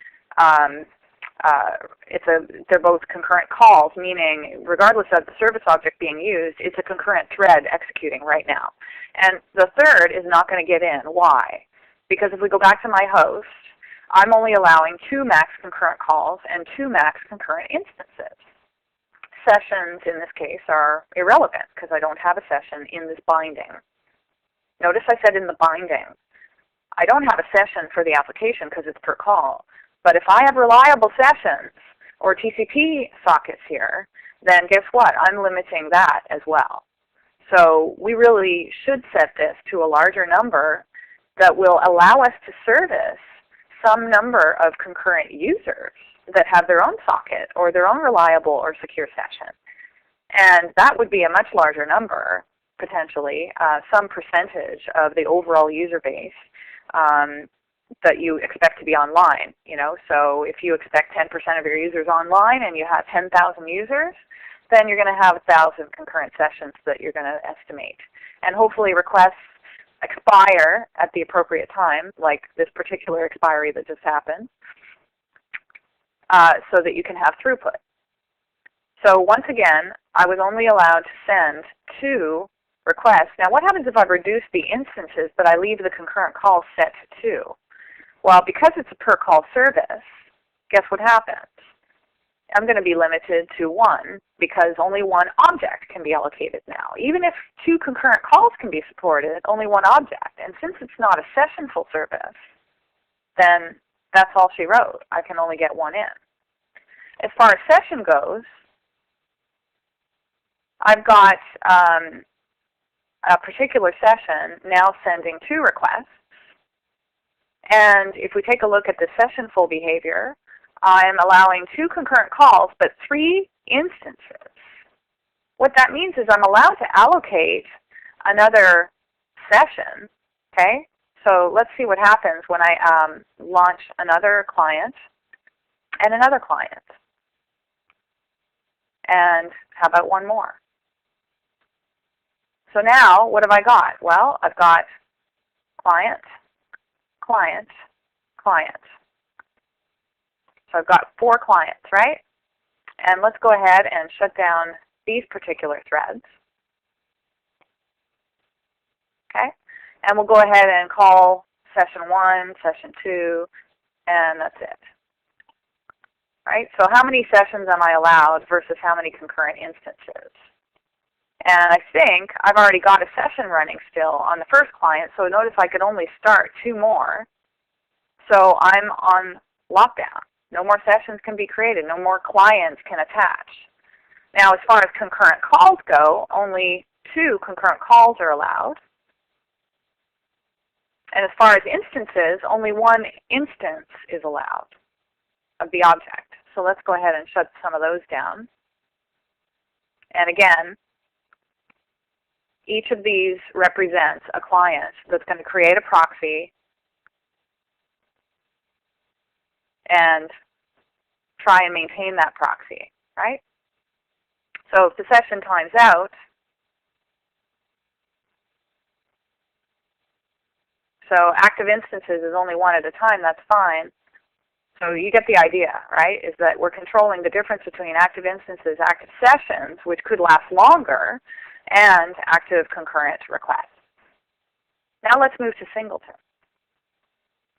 They're both concurrent calls, meaning regardless of the service object being used, it's a concurrent thread executing right now. And the third is not going to get in. Why? Because if we go back to my host, I'm only allowing 2 max concurrent calls and 2 max concurrent instances. Sessions in this case are irrelevant because I don't have a session in this binding. Notice I said in the binding. I don't have a session for the application because it's per call. But if I have reliable sessions or TCP sockets here, then guess what? I'm limiting that as well. So we really should set this to a larger number that will allow us to service some number of concurrent users that have their own socket or their own reliable or secure session. And that would be a much larger number, potentially, some percentage of the overall user base that you expect to be online. So if you expect 10% of your users online and you have 10,000 users, then you're going to have 1,000 concurrent sessions that you're going to estimate. And hopefully requests expire at the appropriate time, like this particular expiry that just happened, so that you can have throughput. So once again, I was only allowed to send 2 requests. Now what happens if I reduce the instances but I leave the concurrent calls set to 2? Well, because it's a per call service, guess what happens? I'm going to be limited to 1 because only 1 object can be allocated now. Even if 2 concurrent calls can be supported, only 1 object. And since it's not a sessionful service, then that's all she wrote. I can only get 1 in. As far as session goes, I've got a particular session now sending 2 requests. And if we take a look at the sessionful behavior, I'm allowing 2 concurrent calls, but 3 instances. What that means is I'm allowed to allocate another session, okay? So let's see what happens when I launch another client and another client. And how about 1 more? So now, what have I got? Well, I've got client, client, client. So I've got 4 clients, right? And let's go ahead and shut down these particular threads. Okay? And we'll go ahead and call session 1, session 2, and that's it. Right? So how many sessions am I allowed versus how many concurrent instances? And I think I've already got a session running still on the first client, so notice I could only start 2 more. So I'm on lockdown. No more sessions can be created. No more clients can attach. Now, as far as concurrent calls go, only 2 concurrent calls are allowed. And as far as instances, only 1 instance is allowed of the object. So let's go ahead and shut some of those down. And again, each of these represents a client that's going to create a proxy and try and maintain that proxy, right? So if the session times out, so active instances is only 1 at a time, that's fine. So you get the idea, right, is that we're controlling the difference between active instances, active sessions, which could last longer, and active concurrent requests. Now let's move to singleton.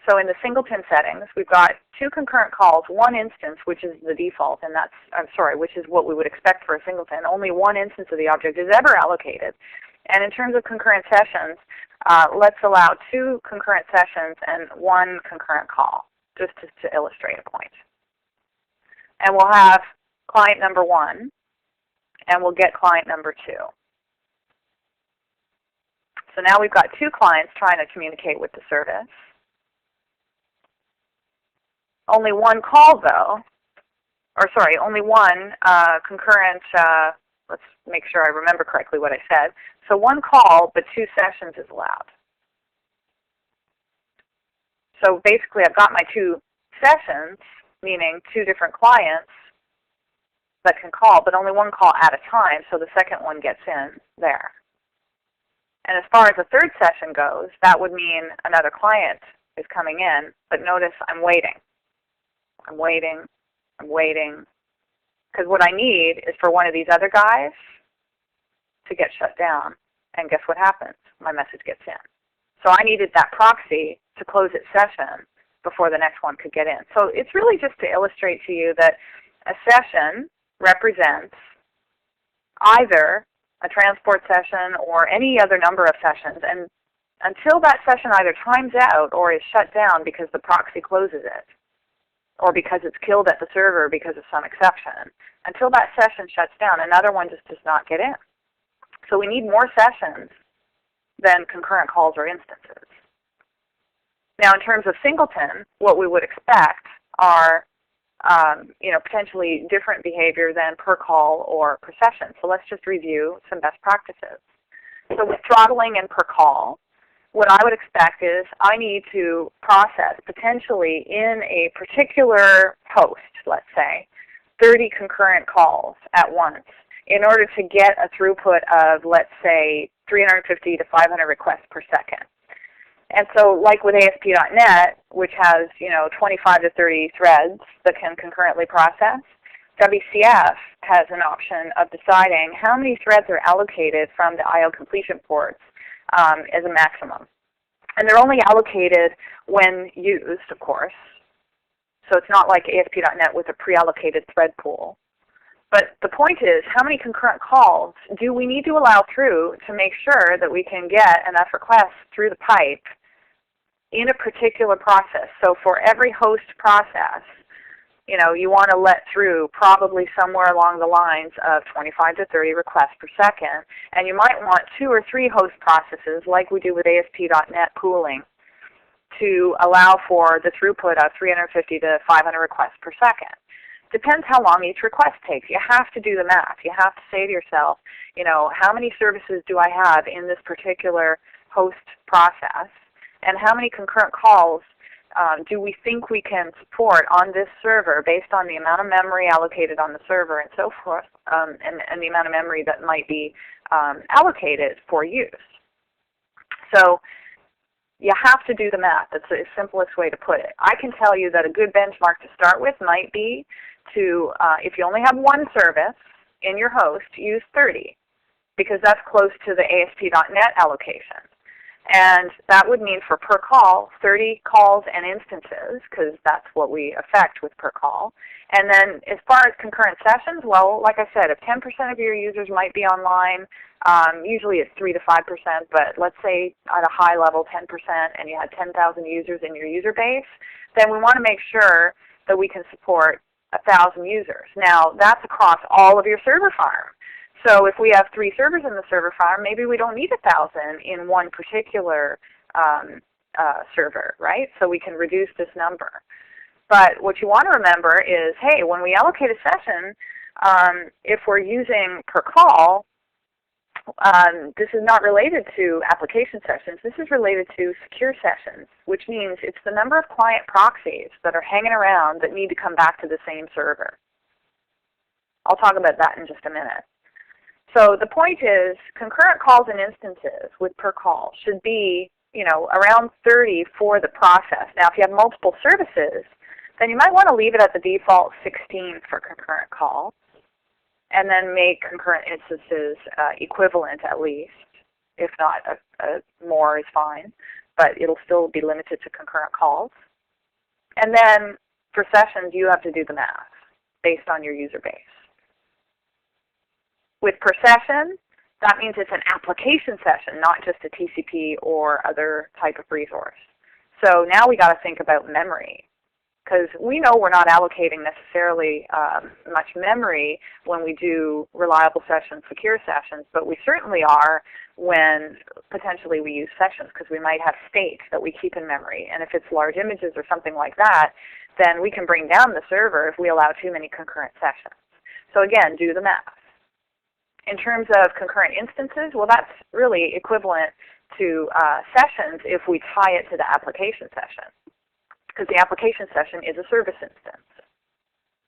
So in the singleton settings, we've got 2 concurrent calls, 1 instance, which is the default, and that's, which is what we would expect for a singleton. Only 1 instance of the object is ever allocated. And in terms of concurrent sessions, let's allow 2 concurrent sessions and 1 concurrent call, just to illustrate a point. And we'll have client number 1, and we'll get client number 2. So now we've got 2 clients trying to communicate with the service. Only 1 call, though, only one concurrent, let's make sure I remember correctly what I said. So one call, but 2 sessions is allowed. So basically I've got my 2 sessions, meaning 2 different clients that can call, but only one call at a time, so the second one gets in there. And as far as the 3rd session goes, that would mean another client is coming in, but notice I'm waiting. I'm waiting, I'm waiting, because what I need is for one of these other guys to get shut down, and guess what happens? My message gets in. So I needed that proxy to close its session before the next one could get in. So it's really just to illustrate to you that a session represents either a transport session or any other number of sessions, and until that session either times out or is shut down because the proxy closes it, or because it's killed at the server because of some exception, until that session shuts down, another one just does not get in. So we need more sessions than concurrent calls or instances. Now in terms of singleton, what we would expect are potentially different behavior than per call or per session. So let's just review some best practices. So with throttling and per call, what I would expect is I need to process potentially in a particular host, let's say, 30 concurrent calls at once in order to get a throughput of, let's say, 350 to 500 requests per second. And so like with ASP.NET, which has 25 to 30 threads that can concurrently process, WCF has an option of deciding how many threads are allocated from the I/O completion ports as a maximum. And they're only allocated when used, of course. So it's not like ASP.NET with a pre-allocated thread pool. But the point is, how many concurrent calls do we need to allow through to make sure that we can get enough requests through the pipe in a particular process? So for every host process, you want to let through probably somewhere along the lines of 25 to 30 requests per second. And you might want 2 or 3 host processes, like we do with ASP.NET pooling, to allow for the throughput of 350 to 500 requests per second. Depends how long each request takes. You have to do the math. You have to say to yourself, how many services do I have in this particular host process, and how many concurrent calls do we think we can support on this server based on the amount of memory allocated on the server and so forth, and the amount of memory that might be allocated for use. So you have to do the math. That's the simplest way to put it. I can tell you that a good benchmark to start with might be to, if you only have one service in your host, use 30, because that's close to the ASP.NET allocation. And that would mean for per call, 30 calls and instances, because that's what we affect with per call. And then as far as concurrent sessions, well, like I said, if 10% of your users might be online, usually it's 3 to 5%, but let's say at a high level 10%, and you had 10,000 users in your user base, then we want to make sure that we can support 1,000 users. Now, that's across all of your server farm. So if we have 3 servers in the server farm, maybe we don't need 1,000 in one particular server, right? So we can reduce this number. But what you want to remember is, hey, when we allocate a session, if we're using per call, this is not related to application sessions. This is related to secure sessions, which means it's the number of client proxies that are hanging around that need to come back to the same server. I'll talk about that in just a minute. So the point is, concurrent calls and instances with per call should be, around 30 for the process. Now, if you have multiple services, then you might want to leave it at the default 16 for concurrent calls, and then make concurrent instances equivalent at least. If not, more is fine, but it'll still be limited to concurrent calls. And then for sessions, you have to do the math based on your user base. With per session, that means it's an application session, not just a TCP or other type of resource. So now we got to think about memory, because we know we're not allocating necessarily much memory when we do reliable sessions, secure sessions, but we certainly are when potentially we use sessions, because we might have state that we keep in memory. And if it's large images or something like that, then we can bring down the server if we allow too many concurrent sessions. So again, do the math. In terms of concurrent instances, well, that's really equivalent to sessions if we tie it to the application session, because the application session is a service instance,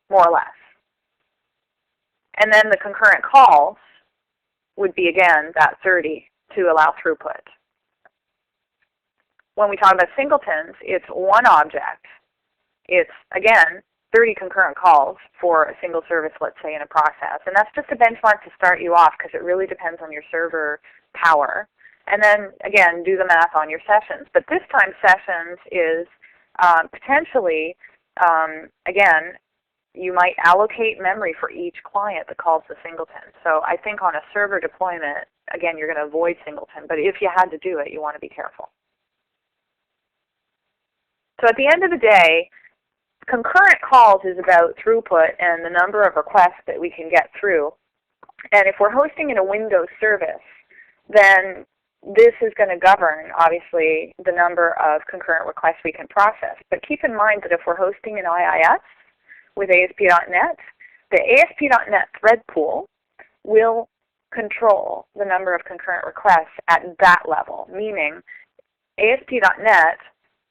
more or less. And then the concurrent calls would be, again, that 30 to allow throughput. When we talk about singletons, it's one object. It's, again, 30 concurrent calls for a single service, let's say, in a process. And that's just a benchmark to start you off because it really depends on your server power. And then, again, do the math on your sessions. But this time, sessions is potentially, again, you might allocate memory for each client that calls the singleton. So I think on a server deployment, again, you're going to avoid singleton. But if you had to do it, you want to be careful. So at the end of the day, concurrent calls is about throughput and the number of requests that we can get through. And if we're hosting in a Windows service, then this is going to govern, obviously, the number of concurrent requests we can process. But keep in mind that if we're hosting in IIS with ASP.NET, the ASP.NET thread pool will control the number of concurrent requests at that level, meaning ASP.NET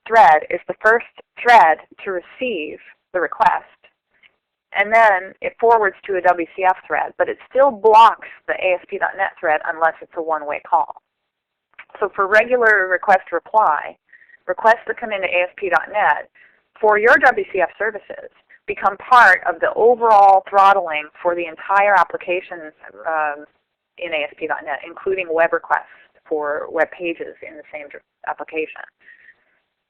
thread is the first thread to receive the request, and then it forwards to a WCF thread, but it still blocks the ASP.NET thread unless it's a one-way call. So for regular request reply, requests that come into ASP.NET for your WCF services become part of the overall throttling for the entire application in ASP.NET, including web requests for web pages in the same application.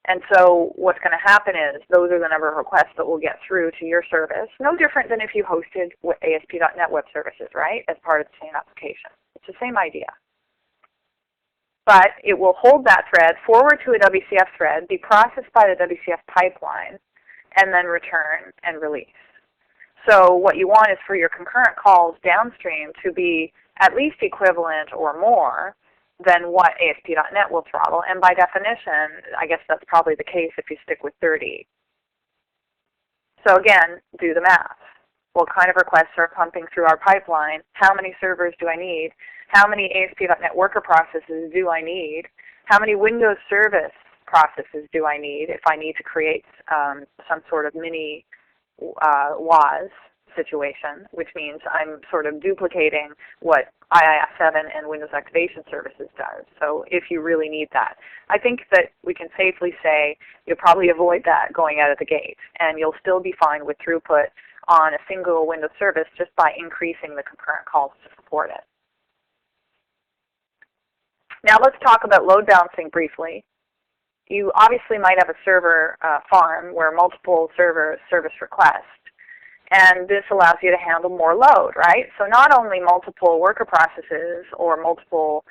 And so what's going to happen is those are the number of requests that will get through to your service, no different than if you hosted ASP.NET web services, right, as part of the same application. It's the same idea. But it will hold that thread, forward to a WCF thread, be processed by the WCF pipeline, and then return and release. So what you want is for your concurrent calls downstream to be at least equivalent or more than what ASP.NET will throttle. And by definition, I guess that's probably the case if you stick with 30. So again, do the math. What kind of requests are pumping through our pipeline? How many servers do I need? How many ASP.NET Worker processes do I need? How many Windows Service processes do I need if I need to create some sort of mini WAS situation, which means I'm sort of duplicating what IIS-7 and Windows Activation Services does, so if you really need that. I think that we can safely say you'll probably avoid that going out of the gate, and you'll still be fine with throughput on a single Windows service just by increasing the concurrent calls to support it. Now let's talk about load balancing briefly. You obviously might have a server farm where multiple servers service requests, and this allows you to handle more load, right? So not only multiple worker processes or multiple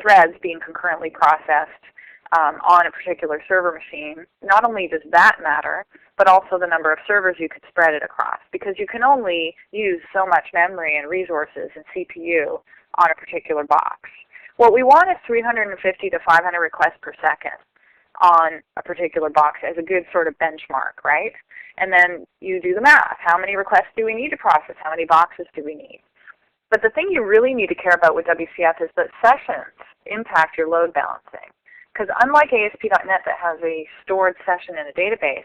threads being concurrently processed on a particular server machine, not only does that matter, but also the number of servers you could spread it across, because you can only use so much memory and resources and CPU on a particular box. What we want is 350 to 500 requests per second on a particular box as a good sort of benchmark, right? And then you do the math. How many requests do we need to process? How many boxes do we need? But the thing you really need to care about with WCF is that sessions impact your load balancing. Because unlike ASP.NET that has a stored session in a database,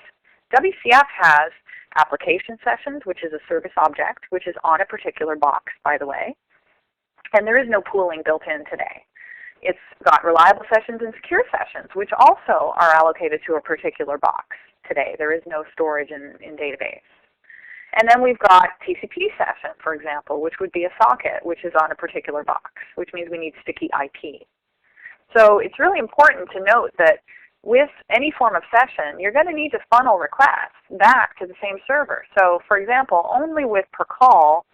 WCF has application sessions, which is a service object, which is on a particular box, by the way. And there is no pooling built in today. It's got reliable sessions and secure sessions, which also are allocated to a particular box today. There is no storage in database. And then we've got TCP session, for example, which would be a socket, which is on a particular box, which means we need sticky IP. So it's really important to note that with any form of session, you're going to need to funnel requests back to the same server. So for example, only with per call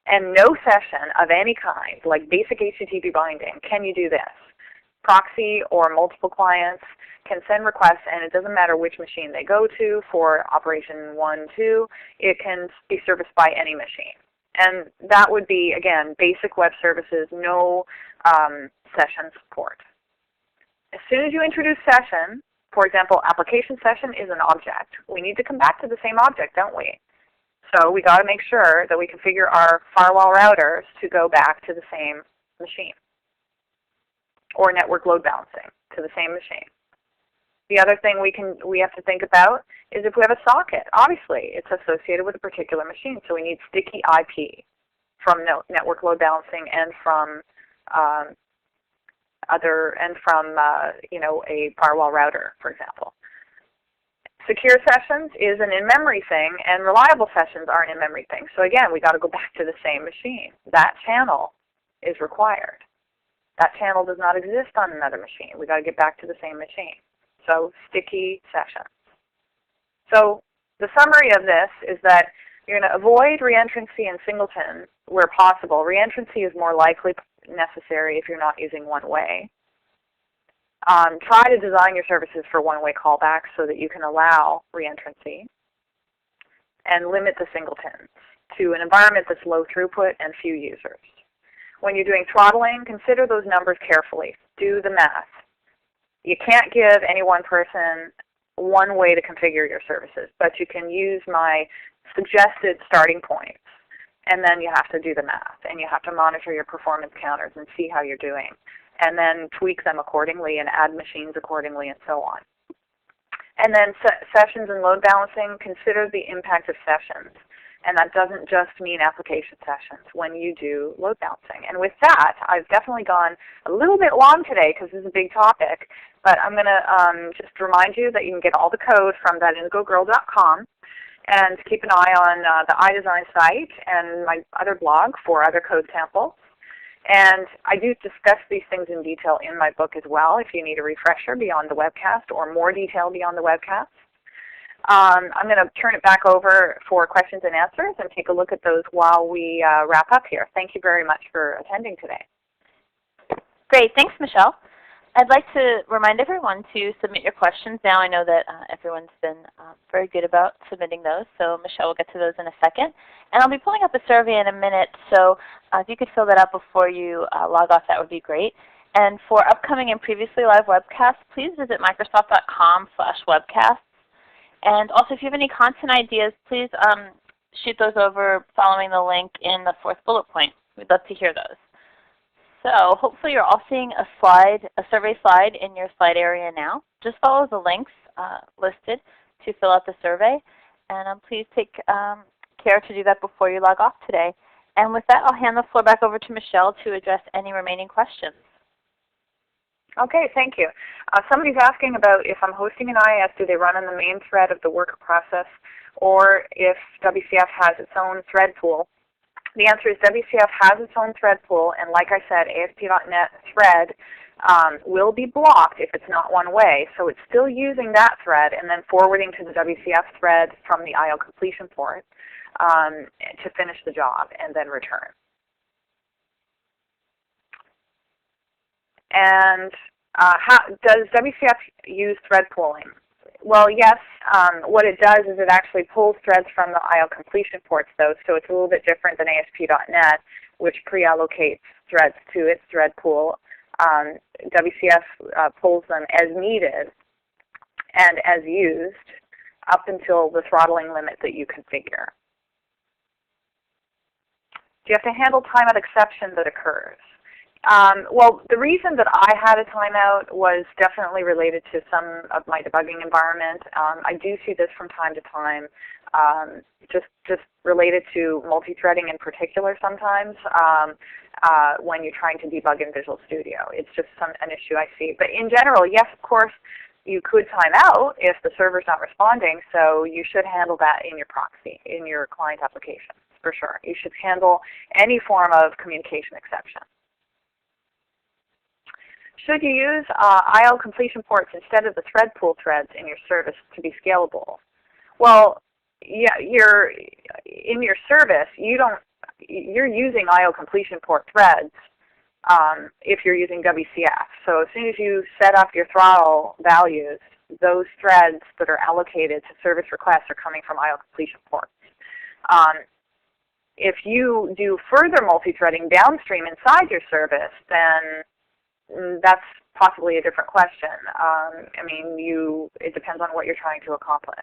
and no session of any kind, like basic HTTP binding, can you do this. Proxy or multiple clients can send requests, and it doesn't matter which machine they go to for operation 1, 2, it can be serviced by any machine. And that would be, again, basic web services, no session support. As soon as you introduce session, For example, application session is an object. We need to come back to the same object, don't we? So we got to make sure that we configure our firewall routers to go back to the same machine, or network load balancing to the same machine. The other thing we have to think about is if we have a socket. Obviously, it's associated with a particular machine, so we need sticky IP from network load balancing and from a firewall router, for example. Secure sessions is an in-memory thing, and reliable sessions are an in-memory thing. So again, we got to go back to the same machine. That channel is required. That channel does not exist on another machine. We got to get back to the same machine. So sticky sessions. So the summary of this is that you're going to avoid reentrancy and singleton where possible. Reentrancy is more likely necessary if you're not using one-way. Try to design your services for one-way callbacks so that you can allow reentrancy, and limit the singletons to an environment that's low throughput and few users. When you're doing throttling, consider those numbers carefully. Do the math. You can't give any one person one way to configure your services, but you can use my suggested starting points, and then you have to do the math, and you have to monitor your performance counters and see how you're doing, and then tweak them accordingly and add machines accordingly and so on. And then sessions and load balancing, consider the impact of sessions. And that doesn't just mean application sessions when you do load balancing. And with that, I've definitely gone a little bit long today because this is a big topic, but I'm going to just remind you that you can get all the code from thatindigogirl.com, and keep an eye on the iDesign site and my other blog for other code samples. And I do discuss these things in detail in my book as well if you need a refresher beyond the webcast or more detail beyond the webcast. I'm going to turn it back over for questions and answers and take a look at those while we wrap up here. Thank you very much for attending today. Great. Thanks, Michelle. I'd like to remind everyone to submit your questions now. I know that everyone's been very good about submitting those, so Michelle will get to those in a second. And I'll be pulling up a survey in a minute, so if you could fill that out before you log off, that would be great. And for upcoming and previously live webcasts, please visit microsoft.com/webcasts. And also, if you have any content ideas, please shoot those over following the link in the fourth bullet point. We'd love to hear those. So hopefully you're all seeing a survey slide in your slide area now. Just follow the links listed to fill out the survey. And please take care to do that before you log off today. And with that, I'll hand the floor back over to Michelle to address any remaining questions. Okay, thank you. Somebody's asking about if I'm hosting an IIS, do they run on the main thread of the worker process, or if WCF has its own thread pool. The answer is WCF has its own thread pool, and like I said, ASP.NET thread will be blocked if it's not one way. So it's still using that thread and then forwarding to the WCF thread from the IO completion port to finish the job and then return. And does WCF use thread pooling? Well, yes. What it does is it actually pulls threads from the IO completion ports, though, so it's a little bit different than ASP.NET, which pre-allocates threads to its thread pool. WCF pulls them as needed and as used up until the throttling limit that you configure. Do you have to handle timeout exception that occurs? Well, the reason that I had a timeout was definitely related to some of my debugging environment. I do see this from time to time, just related to multi-threading in particular sometimes when you're trying to debug in Visual Studio. It's just an issue I see. But in general, yes, of course, you could time out if the server's not responding, so you should handle that in your proxy, in your client application, for sure. You should handle any form of communication exception. Should you use IO completion ports instead of the thread pool threads in your service to be scalable? Well, yeah, in your service, you're using IO completion port threads if you're using WCF. So as soon as you set up your throttle values, those threads that are allocated to service requests are coming from IO completion ports. If you do further multi-threading downstream inside your service, then that's possibly a different question. I mean, it depends on what you're trying to accomplish.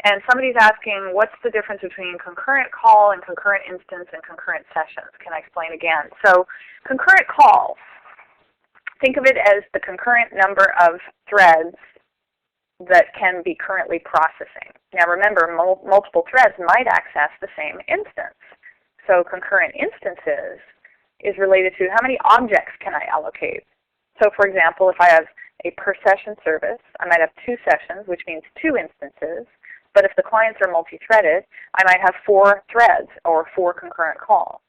And somebody's asking, what's the difference between concurrent call and concurrent instance and concurrent sessions? Can I explain again? So concurrent call, think of it as the concurrent number of threads that can be currently processing. Now remember, multiple threads might access the same instance. So concurrent instances is related to how many objects can I allocate. So for example, if I have a per session service, I might have 2 sessions, which means 2 instances. But if the clients are multi-threaded, I might have 4 threads or 4 concurrent calls.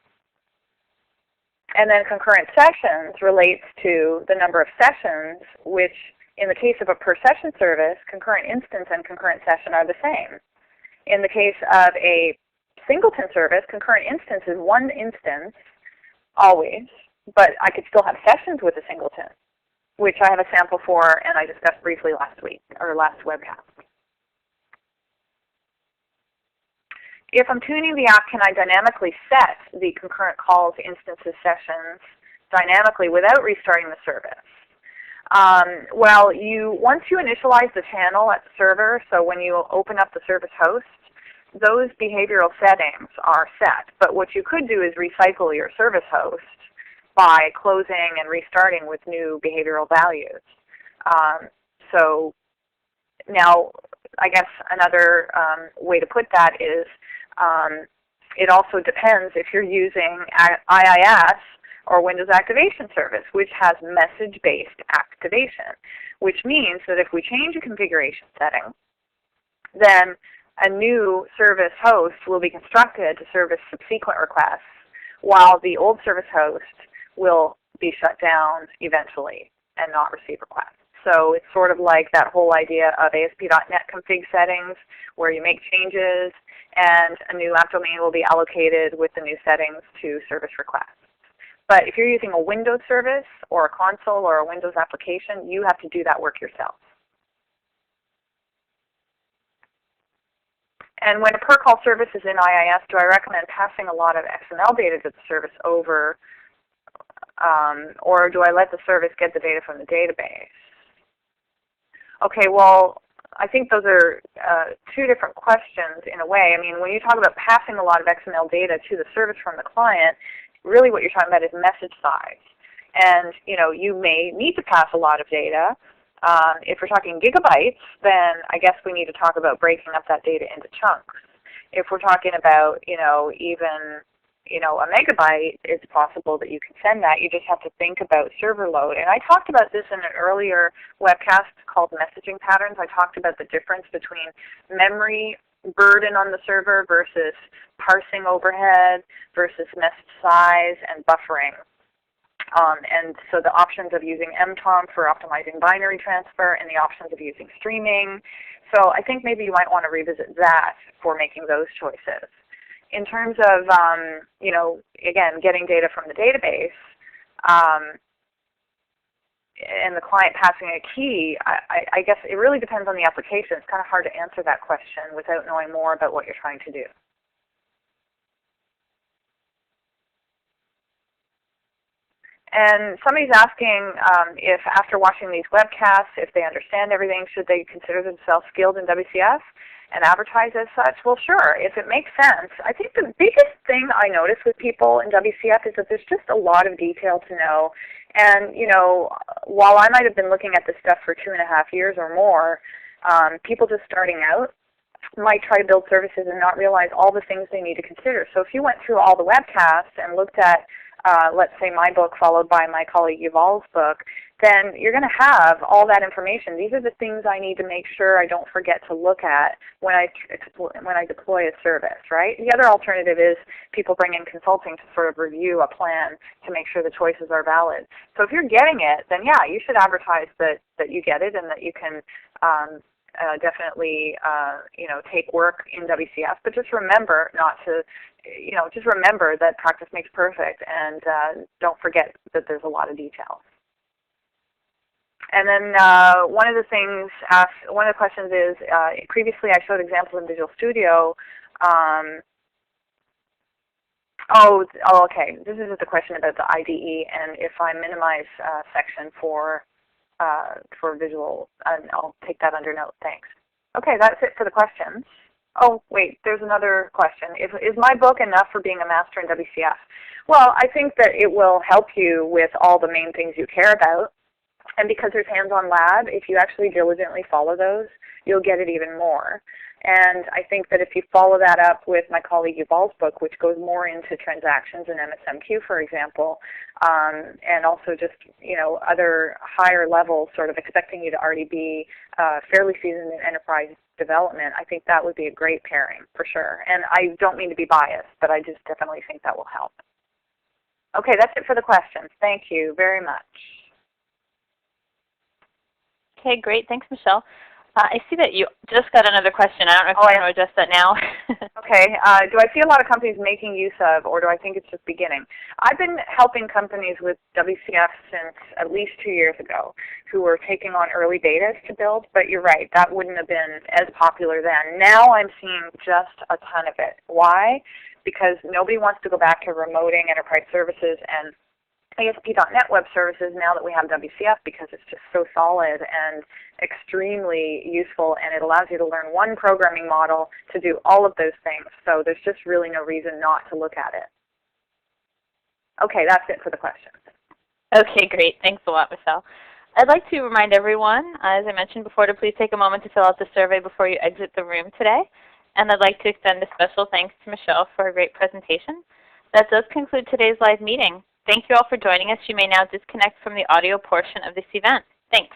And then concurrent sessions relates to the number of sessions, which in the case of a per session service, concurrent instance and concurrent session are the same. In the case of a singleton service, concurrent instance is 1 instance always, but I could still have sessions with a singleton, which I have a sample for and I discussed briefly last week or last webcast. If I'm tuning the app, can I dynamically set the concurrent calls, instances, sessions dynamically without restarting the service? Well, once you initialize the channel at the server, so when you open up the service host, those behavioral settings are set. But what you could do is recycle your service host by closing and restarting with new behavioral values. So now, I guess another way to put that is it also depends if you're using IIS or Windows Activation Service, which has message-based activation, which means that if we change a configuration setting, then a new service host will be constructed to service subsequent requests, while the old service host will be shut down eventually and not receive requests. So it's sort of like that whole idea of ASP.NET config settings where you make changes and a new app domain will be allocated with the new settings to service requests. But if you're using a Windows service or a console or a Windows application, you have to do that work yourself. And when a per call service is in IIS, do I recommend passing a lot of XML data to the service over, or do I let the service get the data from the database? Okay, well, I think those are 2 different questions in a way. I mean, when you talk about passing a lot of XML data to the service from the client, really what you're talking about is message size. And you may need to pass a lot of data. If we're talking gigabytes, then I guess we need to talk about breaking up that data into chunks. If we're talking about even a megabyte, it's possible that you can send that. You just have to think about server load. And I talked about this in an earlier webcast called Messaging Patterns. I talked about the difference between memory burden on the server versus parsing overhead versus message size and buffering. And so the options of using MTOM for optimizing binary transfer and the options of using streaming. So I think maybe you might want to revisit that for making those choices. In terms of, again, getting data from the database and the client passing a key, I guess it really depends on the application. It's kind of hard to answer that question without knowing more about what you're trying to do. And somebody's asking if after watching these webcasts, if they understand everything, should they consider themselves skilled in WCF and advertise as such? Well, sure, if it makes sense. I think the biggest thing I notice with people in WCF is that there's just a lot of detail to know. And, while I might have been looking at this stuff for 2.5 years or more, people just starting out might try to build services and not realize all the things they need to consider. So if you went through all the webcasts and looked at let's say my book followed by my colleague Yuval's book, then you're going to have all that information. These are the things I need to make sure I don't forget to look at when I deploy a service, right? The other alternative is people bring in consulting to sort of review a plan to make sure the choices are valid. So if you're getting it, then yeah, you should advertise that you get it and that you can definitely take work in WCF, but just remember not to, just remember that practice makes perfect, and don't forget that there's a lot of details. And then one of the questions is, previously I showed examples in Visual Studio Okay. This is just a question about the IDE and if I minimize section for visual, and I'll take that under note. Thanks. Okay, that's it for the questions. Oh, wait, there's another question. Is my book enough for being a master in WCF? Well, I think that it will help you with all the main things you care about. And because there's hands-on lab, if you actually diligently follow those, you'll get it even more. And I think that if you follow that up with my colleague Yuval's book, which goes more into transactions and MSMQ, for example, and also just other higher levels, sort of expecting you to already be fairly seasoned in enterprise development, I think that would be a great pairing for sure. And I don't mean to be biased, but I just definitely think that will help. Okay, that's it for the questions. Thank you very much. Okay, great. Thanks, Michelle. I see that you just got another question. I don't know if you want to address that now. Okay. Do I see a lot of companies making use of, or do I think it's just beginning? I've been helping companies with WCF since at least 2 years ago who were taking on early betas to build, but you're right, that wouldn't have been as popular then. Now I'm seeing just a ton of it. Why? Because nobody wants to go back to remoting enterprise services and ASP.NET Web Services now that we have WCF because it's just so solid and extremely useful, and it allows you to learn one programming model to do all of those things. So there's just really no reason not to look at it. Okay, that's it for the questions. Okay, great. Thanks a lot, Michelle. I'd like to remind everyone, as I mentioned before, to please take a moment to fill out the survey before you exit the room today. And I'd like to extend a special thanks to Michelle for a great presentation. That does conclude today's live meeting. Thank you all for joining us. You may now disconnect from the audio portion of this event. Thanks.